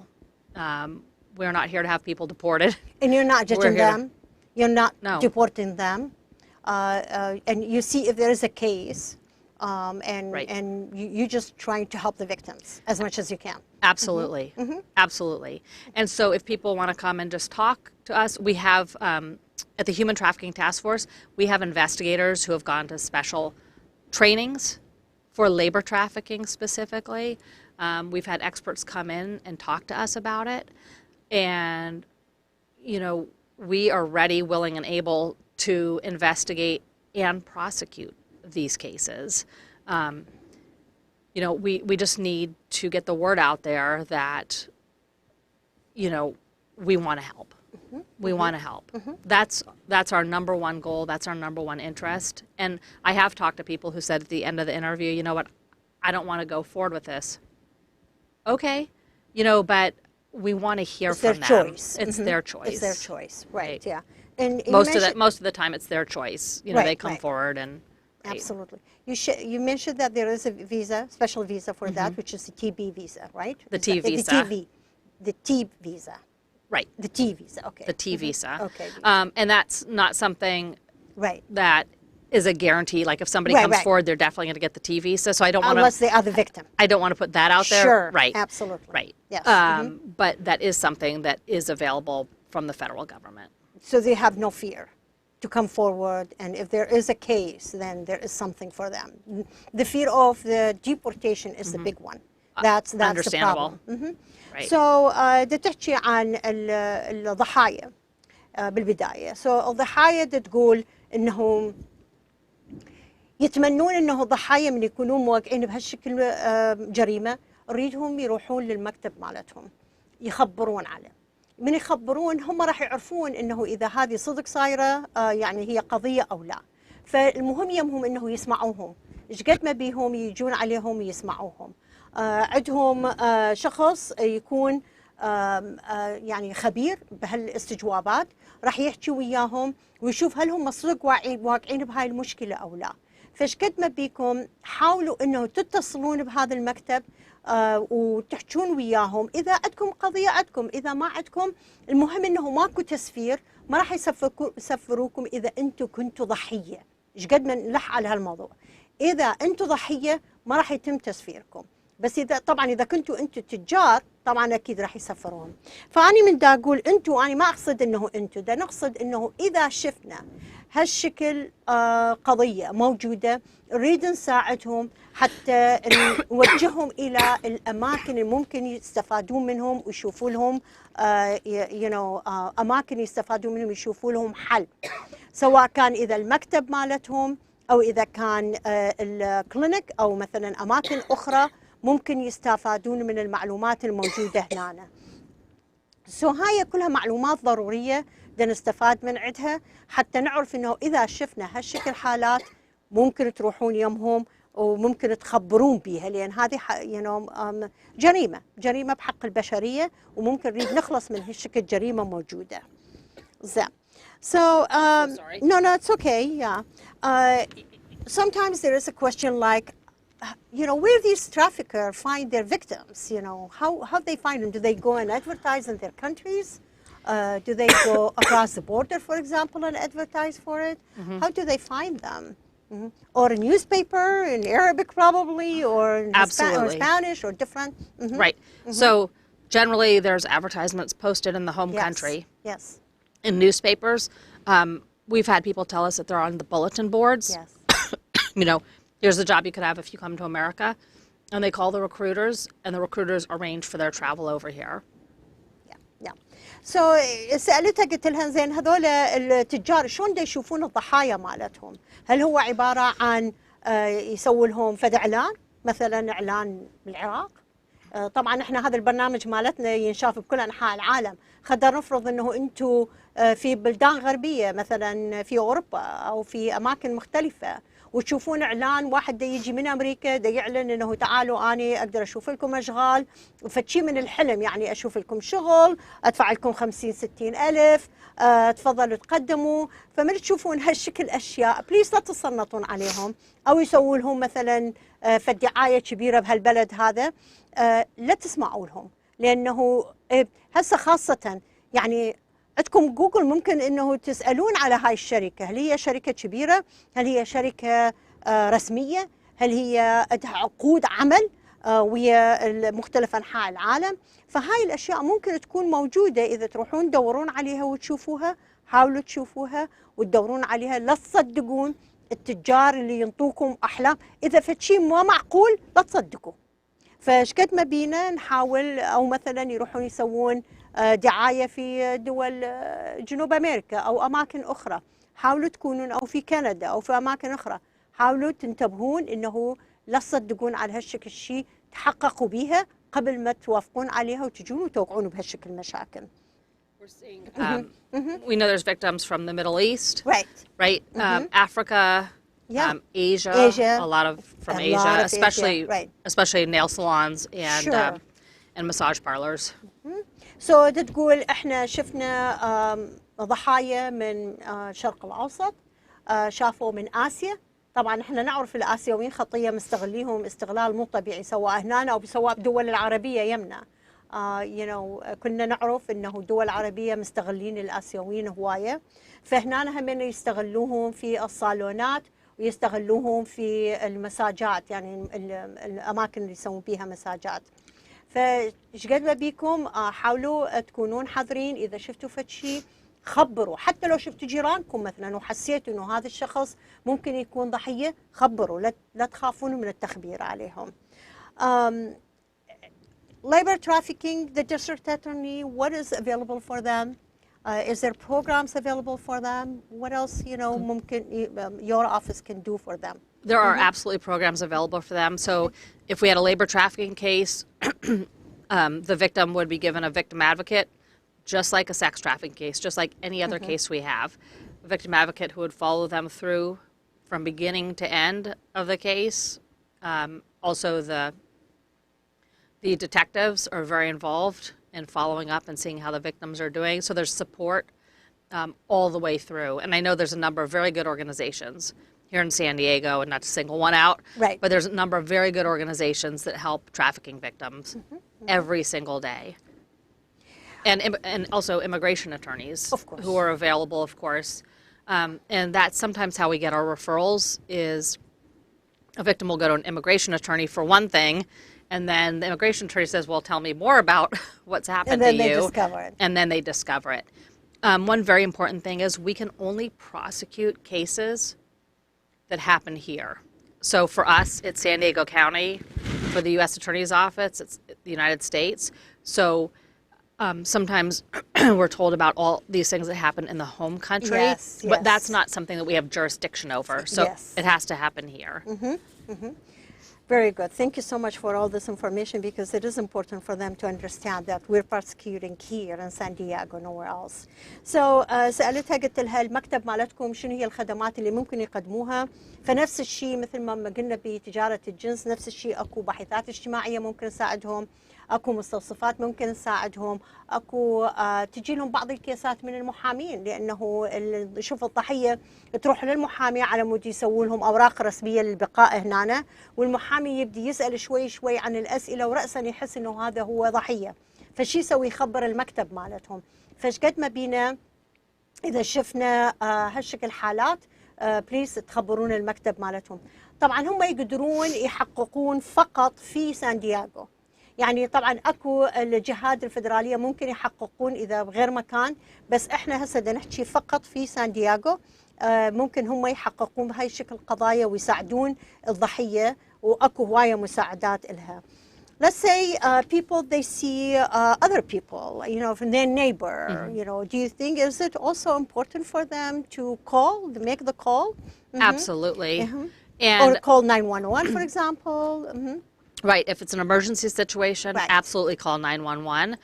We're not here to have people deported. And you're not judging them. You're not deporting them. And you see if there is a case, and you're just trying to help the victims as much as you can. Absolutely. Absolutely. And so if people want to come and just talk to us, we have, at the Human Trafficking Task Force, we have investigators who have gone to special trainings for labor trafficking specifically. We've had experts come in and talk to us about it. And, we are ready, willing, and able to investigate and prosecute these cases. We just need to get the word out there that, we want to help. We want to help. That's our number one goal. That's our number one interest. And I have talked to people who said at the end of the interview, you know what, I don't want to go forward with this. Okay, but we want to hear from them. Choice. It's their choice. It's their choice, right? Yeah. And most of the time it's their choice. They come forward and. Right. Absolutely. You mentioned that there is a visa, special visa for that, which is the TB visa, right? The T visa. The T visa. Right. The T visa. Okay. The T visa. Okay. And that's not something. Right. That is a guarantee. Like if somebody comes forward, they're definitely going to get the T visa. So I don't want to. Unless they are the victim. I don't want to put that out there. Sure. Right. Absolutely. Right. Yes. But that is something that is available from the federal government. So they have no fear to come forward, and if there is a case, then there is something for them. The fear of the deportation is the big one. That's understandable. The problem. Right. So بدي تحكي عن الضحايا بالبداية. So الضحايا تقول إنهم يتمنون إنه الضحايا من يكونون موقعين بهالشكل جريمة، نريدهم يروحون للمكتب مالتهم يخبرون عليه. من يخبرون هم راح يعرفون انه اذا هذه صدق صايره يعني هي قضيه او لا. فالمهم يمهم انه يسمعوهم، ايش قد ما بيهم يجون عليهم يسمعوهم. عندهم شخص يكون يعني خبير بهالاستجوابات، راح يحكي وياهم ويشوف هل هم صدق واقعين بهاي المشكله او لا. فايش قد ما بيكم حاولوا انه تتصلون بهذا المكتب وتحجون وياهم. إذا عندكم قضية عندكم، إذا ما عندكم، المهم إنه ماكو تسفير، ما راح يسفروكم إذا أنتم كنتوا ضحية. إيش قد ما نلح على هالموضوع، إذا أنتم ضحية ما راح يتم تسفيركم، بس إذا كنتوا أنتوا تجار طبعا أكيد راح يسفرون. فأنا من دا أقول أنتوا، أنا ما أقصد أنه أنتوا، دا نقصد أنه إذا شفنا هالشكل قضية موجودة نريد نساعدهم حتى نوجههم إلى الأماكن اللي ممكن يستفادون منهم ويشوفوا لهم أماكن يستفادون منهم يشوفوا لهم حل، سواء كان إذا المكتب مالتهم أو إذا كان الكلينيك أو مثلا أماكن أخرى ممكن يستفادون من المعلومات الموجودة هنا. هاي كلها معلومات ضرورية بدنا نستفاد من عندها حتى نعرف إنه إذا شفنا هالشكل حالات ممكن تروحون يمهم وممكن تخبرون بيها، لأن هذه جريمة بحق البشرية وممكن نريد نخلص من هالشكل جريمة موجودة. زين. So, no, it's okay, yeah. Sometimes there is a question like, where these traffickers find their victims, how they find them? Do they go and advertise in their countries? Do they go across the border, for example, and advertise for it? Mm-hmm. How do they find them? Mm-hmm. Or a newspaper in Arabic probably, or in or Spanish, or different? Mm-hmm. Right. Mm-hmm. So generally there's advertisements posted in the home country. Yes. In newspapers. We've had people tell us that they're on the bulletin boards. Yes. Here's the job you could have if you come to America. And they call the recruiters, and the recruiters arrange for their travel over here. Yeah. So سألتها قلت لها زين هذول التجار شلون دا يشوفون الضحايا مالتهم؟ هل هو عبارة عن يسووا لهم فد إعلان، مثلا إعلان بالعراق؟ طبعا احنا هذا البرنامج مالتنا ينشاف بكل انحاء العالم، خلينا نفرض انه انتم في بلدان غربيه مثلا في اوروبا او في اماكن مختلفه وتشوفون اعلان واحد دا يجي من امريكا دا يعلن انه تعالوا اني اقدر اشوف لكم اشغال وفتشي من الحلم، يعني اشوف لكم شغل ادفع لكم 50 60 الف، تفضلوا تقدموا. فمن تشوفون هالشكل اشياء بليز لا تسلطون عليهم او يسووا لهم مثلا فالدعايه كبيره بهالبلد هذا، لا تسمعوا لهم، لانه هسه خاصه يعني عندكم جوجل ممكن انه تسالون على هاي الشركه، هل هي شركه كبيره؟ هل هي شركه رسميه؟ هل هي عندها عقود عمل ويا مختلف انحاء العالم؟ فهاي الاشياء ممكن تكون موجوده اذا تروحون تدورون عليها وتشوفوها، حاولوا تشوفوها وتدورون عليها، لا تصدقون التجار اللي ينطوكم احلام، اذا فشي ما معقول لا تصدقوا. فشكد ما بينا نحاول، او مثلا يروحون يسوون دعايه في دول جنوب امريكا او اماكن اخرى، حاولوا تكونون، او في كندا او في اماكن اخرى، حاولوا تنتبهون انه لا تصدقون على هالشكل الشيء، تحققوا بيها قبل ما توافقون عليها وتجون وتوقعون بهالشكل مشاكل. We're seeing, we know there's victims from the Middle East, right? Africa, Asia, a lot of from Asia, especially nail salons and massage parlors. So تقول احنا شفنا ضحايا من الشرق الاوسط، شافوا من اسيا. طبعا احنا نعرف الاسيويين خطيه مستغليهم استغلال مو طبيعي، سواء هنا او سواء بالدول العربيه يمنا. كنا نعرف انه الدول العربيه مستغلين الاسيويين هوايه، فهنا هم يستغلوهم في الصالونات ويستغلوهم في المساجات، يعني الاماكن اللي يسوون فيها مساجات. فايش قد ما بيكم حاولوا تكونون حذرين، اذا شفتوا فد شيء خبروا، حتى لو شفتوا جيرانكم مثلا وحسيتوا انه هذا الشخص ممكن يكون ضحيه، خبروا، لا تخافون من التخبير عليهم. Labor trafficking, the district attorney, what is available for them? Is there programs available for them? What else, ممكن your office can do for them? There are absolutely programs available for them. So if we had a labor trafficking case, the victim would be given a victim advocate, just like a sex trafficking case, just like any other case we have. A victim advocate who would follow them through from beginning to end of the case. Also, the detectives are very involved in following up and seeing how the victims are doing. So there's support all the way through. And I know there's a number of very good organizations here in San Diego, and not to single one out, but there's a number of very good organizations that help trafficking victims every single day. And also immigration attorneys who are available, of course. And that's sometimes how we get our referrals is a victim will go to an immigration attorney for one thing, And then the immigration attorney says, well, tell me more about what's happened to you. And then they discover it. And then they discover it. One very important thing is we can only prosecute cases that happen here. So for us, it's San Diego County. For the U.S. Attorney's Office, it's the United States. So sometimes we're told about all these things that happen in the home country, Yes, but yes. that's not something that we have jurisdiction over. So Yes. it has to happen here. Very good. Thank you so much for all this information, because it is important for them to understand that we're prosecuting here in San Diego, nowhere else. So سألتها قلت لها المكتب مالتكم شنو هي الخدمات اللي ممكن يقدموها؟ فنفس الشيء مثل ما قلنا بتجارة الجنس، نفس الشيء اكو باحثات اجتماعية ممكن نساعدهم، اكو مستوصفات ممكن نساعدهم، اكو تجي لهم بعض الكيسات من المحامين، لانه شوف الضحيه تروح للمحامي على مود يسووا لهم اوراق رسميه للبقاء هنا، والمحامي يبدي يسال شوي شوي عن الاسئله، وراسا يحس انه هذا هو ضحيه، فشي يسوي يخبر المكتب مالتهم. فشقد ما بينا اذا شفنا هالشكل حالات بليز تخبرون المكتب مالتهم. طبعا هم يقدرون يحققون فقط في سان دييغو، يعني طبعا اكو الجهات الفدراليه ممكن يحققون اذا بغير مكان، بس احنا هسه بدنا نحكي فقط في سان دييغو. ممكن هم يحققون بهاي الشكل قضايا ويساعدون الضحيه، واكو هوايه مساعدات لها. Let's say people they see other people, you know, from their neighbor. You know, do you think is it also important for them to call, to make the call? Absolutely. Or And call 911, for example. right, if it's an emergency situation, Right. absolutely call 911.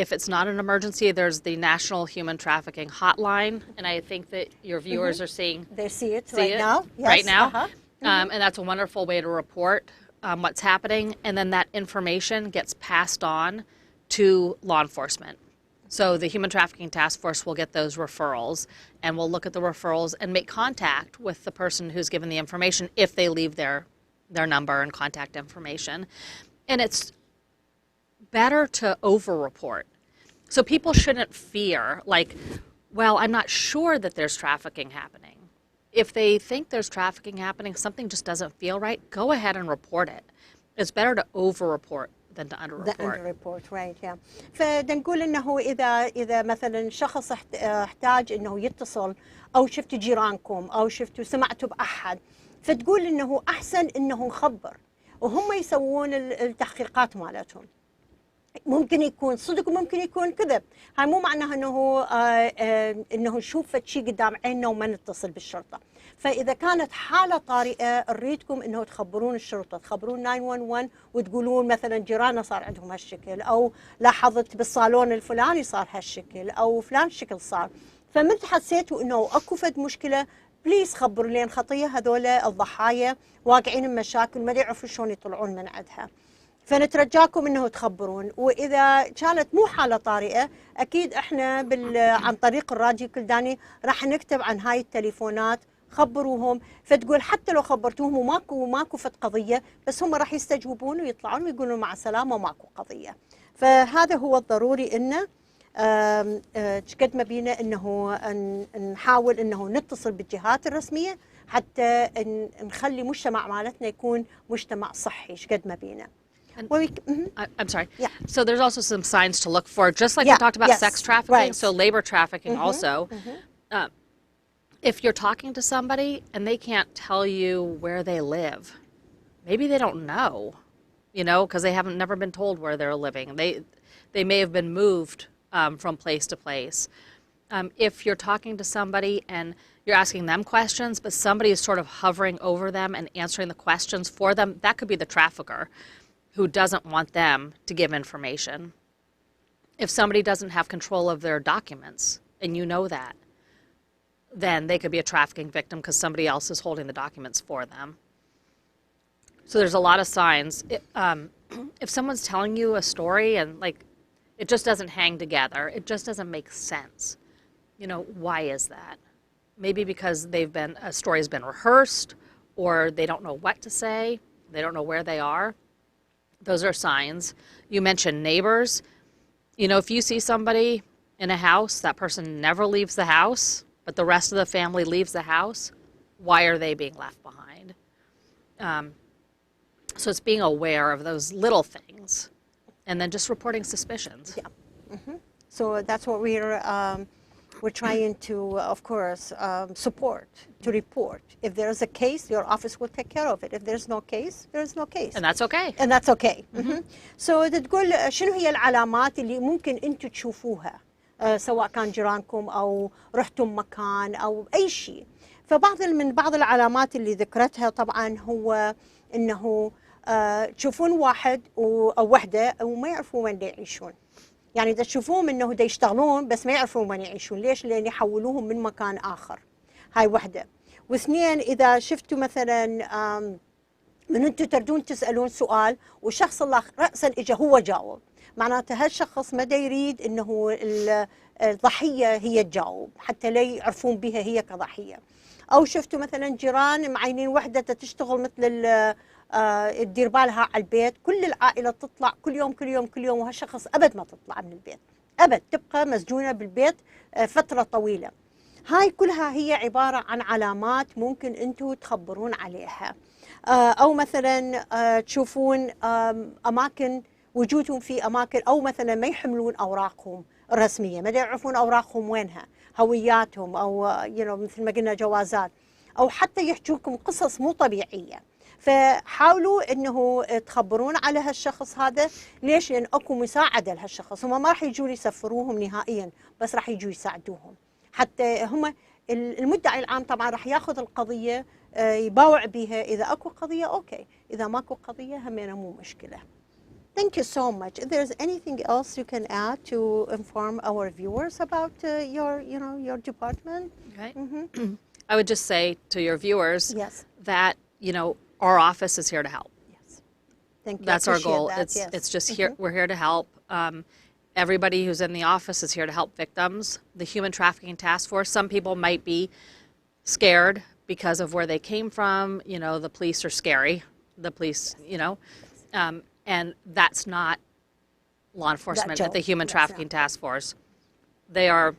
If it's not an emergency, there's the National Human Trafficking Hotline, and I think that your viewers are seeing They see it see right it now. Yes, right now. uh-huh. And that's a wonderful way to report what's happening, and then that information gets passed on to law enforcement. So the Human Trafficking Task Force will get those referrals, and we'll look at the referrals and make contact with the person who's given the information if they leave their number and contact information. And it's better to over-report. So people shouldn't fear, like, well, I'm not sure that there's trafficking happening. If they think there's trafficking happening, something just doesn't feel right, go ahead and report it. It's better to over-report than to under-report. The under-report, right, yeah. فنقول انه اذا مثلا شخص احتاج انه يتصل، او شفتوا جيرانكم، او شفتوا سمعتوا باحد، فتقول انه احسن انه نخبر، وهم يسوون التحقيقات مالتهم. ممكن يكون صدق وممكن يكون كذب، هاي مو معناها انه نشوف شيء قدام عيننا وما نتصل بالشرطه. فاذا كانت حاله طارئه نريدكم انه تخبرون الشرطه، تخبرون 911 وتقولون مثلا جيراننا صار عندهم هالشكل، او لاحظت بالصالون الفلاني صار هالشكل، او فلان الشكل صار. فمن حسيتوا انه اكو فد مشكله بليز خبروا، لين خطيه هذول الضحايا واقعين بمشاكل ما يعرفوا شلون يطلعون من عندها. فنترجاكم انه تخبرون، واذا كانت مو حاله طارئه اكيد احنا عن طريق الراديو الكلداني راح نكتب عن هاي التليفونات، خبروهم. فتقول حتى لو خبرتوهم وماكو فد قضيه، بس هم راح يستجوبون ويطلعون ويقولون مع السلامه وماكو قضيه. فهذا هو الضروري انه قد ما بينا انه نحاول انه نتصل بالجهات الرسميه حتى نخلي مجتمع مالتنا يكون مجتمع صحي قد ما بينا. I'm sorry. Yeah. So there's also some signs to look for, just like Yeah, we talked about yes, sex trafficking, right. so labor trafficking also. If you're talking to somebody and they can't tell you where they live, maybe they don't know, you know, because they haven't never been told where they're living. They may have been moved from place to place. If you're talking to somebody and you're asking them questions, but somebody is sort of hovering over them and answering the questions for them, that could be the trafficker who doesn't want them to give information. If somebody doesn't have control of their documents, and you know that, then they could be a trafficking victim because somebody else is holding the documents for them. So there's a lot of signs. If someone's telling you a story and like it just doesn't hang together, it just doesn't make sense, you know, why is that? Maybe because a story's been rehearsed, or they don't know what to say, they don't know where they are. Those are signs. You mentioned neighbors. You know, if you see somebody in a house, that person never leaves the house, but the rest of the family leaves the house, why are they being left behind? So it's being aware of those little things and then just reporting suspicions. Yeah. So that's what we're trying to, of course, support, to report. If there is a case, your office will take care of it. If there's no case, there's no case. And that's okay. And that's okay. So تقول شنو هي العلامات اللي ممكن انتم تشوفوها سواء كان جيرانكم او رحتم مكان او اي شيء. من بعض العلامات اللي ذكرتها طبعا هو انه تشوفون واحد او وحده وما يعرفون وين يعيشون. يعني إذا تشوفوهم إنه دا يشتغلون بس ما يعرفون وين يعيشون، ليش؟ لأن يحولوهم من مكان آخر. هاي وحدة. واثنين، إذا شفتوا مثلا من أنتم تردون تسألون سؤال والشخص اللي رأسا إجا هو جاوب، معناته هالشخص ما دا يريد إنه الضحية هي تجاوب حتى لا يعرفون بها هي كضحية. أو شفتوا مثلا جيران معينين وحدة تشتغل مثل تدير بالها على البيت، كل العائلة تطلع كل يوم كل يوم كل يوم، وهالشخص أبد ما تطلع من البيت، أبد تبقى مسجونة بالبيت فترة طويلة. هاي كلها هي عبارة عن علامات ممكن أنتوا تخبرون عليها. أو مثلا تشوفون أماكن، وجودهم في أماكن، أو مثلا ما يحملون أوراقهم الرسمية، ما يعرفون أوراقهم وينها، هوياتهم، أو مثل ما قلنا جوازات، أو حتى يحجوكم قصص مو طبيعية. فحاولوا انه تخبرون على هالشخص هذا. ليش؟ لان اكو مساعده لهالشخص، هم ما راح يجون يسفروهم نهائيا، بس راح يجوا يساعدوهم. حتى هم المدعي العام طبعا راح ياخذ القضيه يباوع بها، اذا اكو قضيه اوكي، اذا ماكو قضيه همينه مو مشكله. Thank you so much. If there's anything else you can add to inform our viewers about your department? Okay. I would just say to your viewers Yes. that our office is here to help. Yes. Thank you. That's our goal. That, It's just here. We're here to help. Everybody who's in the office is here to help victims. The Human Trafficking Task Force, some people might be scared because of where they came from. The police are scary. The police, and that's not law enforcement at the Human Trafficking Task Force. They are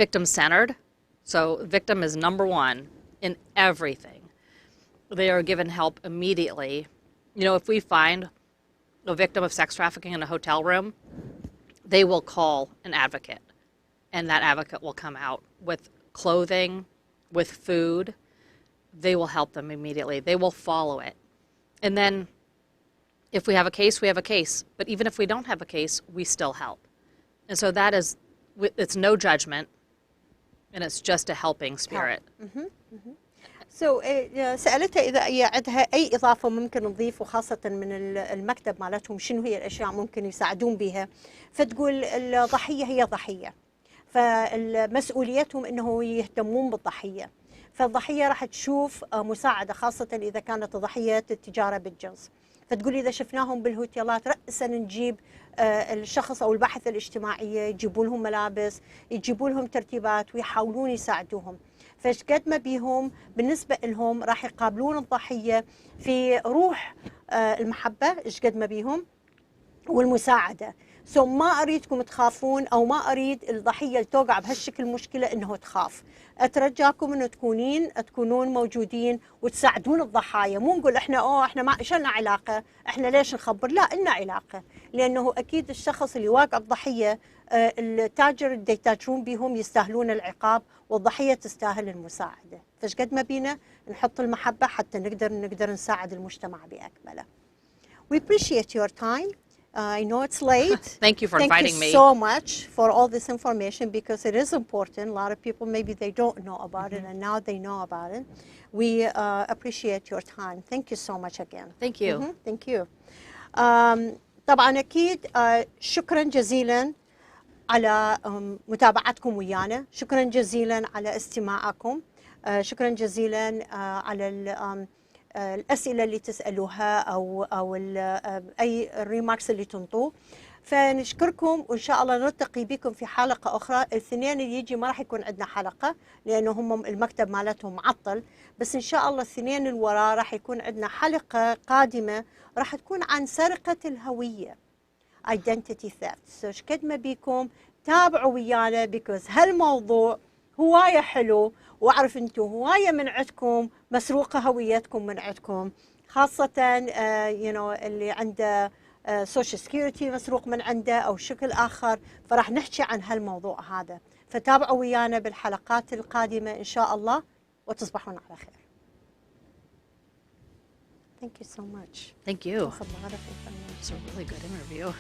victim-centered. So victim is number one in everything. They are given help immediately. If we find a victim of sex trafficking in a hotel room, they will call an advocate, and that advocate will come out with clothing, with food. They will help them immediately. They will follow it. And then if we have a case, we have a case. But even if we don't have a case, we still help. And so it's no judgment, and it's just a helping spirit. سألتها إذا هي عندها أي إضافة ممكن نضيف، وخاصة من المكتب مالتهم شنو هي الأشياء ممكن يساعدون بها. فتقول الضحية هي ضحية، فمسؤوليتهم أنه يهتمون بالضحية. فالضحية راح تشوف مساعدة، خاصة إذا كانت ضحية التجارة بالجنس. فتقول إذا شفناهم بالهوتيلات رأسا نجيب الشخص أو الباحث الاجتماعية، يجيبون لهم ملابس، يجيبون لهم ترتيبات، ويحاولون يساعدوهم. فايش قد ما بيهم بالنسبة لهم راح يقابلون الضحية في روح المحبة، ايش قد ما بيهم والمساعدة. ما أريدكم تخافون، أو ما أريد الضحية اللي توقع بهالشكل مشكلة إنه تخاف. أترجاكم إنه تكونون موجودين وتساعدون الضحايا. مو نقول إحنا ما لنا علاقة، إحنا ليش نخبر؟ لا، لنا علاقة، لأنه أكيد الشخص اللي واقع الضحية التاجر اللي يتاجرون بهم يستاهلون العقاب، والضحية تستاهل المساعدة. فايش قد ما بينا نحط المحبة حتى نقدر نساعد المجتمع بأكمله. We appreciate your time. I know it's late. Thank you for inviting me. Thank you so much for all this information, because it is important. A lot of people maybe they don't know about it, and now they know about it. We appreciate your time. Thank you so much again. Thank you. Thank you. طبعا أكيد شكرا جزيلا على متابعتكم ويانا، شكرا جزيلا على استماعكم، شكرا جزيلا على الأسئلة اللي تسألوها أو أي الريماركس اللي تنطوه. فنشكركم، وإن شاء الله نلتقي بكم في حلقة أخرى. الاثنين اللي يجي ما راح يكون عندنا حلقة لأنه هم المكتب مالتهم معطل، بس إن شاء الله الاثنين الوراء راح يكون عندنا حلقة قادمة راح تكون عن سرقة الهوية، identity theft. قد ما بيكم تابعوا ويانا، because هالموضوع هواية حلو، وأعرف أنتم هواية من عندكم مسروقة هويتكم من عندكم. خاصة اللي عنده سوشيال سكيورتي مسروق من عنده أو شكل آخر، فراح نحكي عن هالموضوع هذا. فتابعوا ويانا بالحلقات القادمة إن شاء الله، وتصبحون على خير. Thank you so much. Thank you. That's a lot of information. It's a really good interview.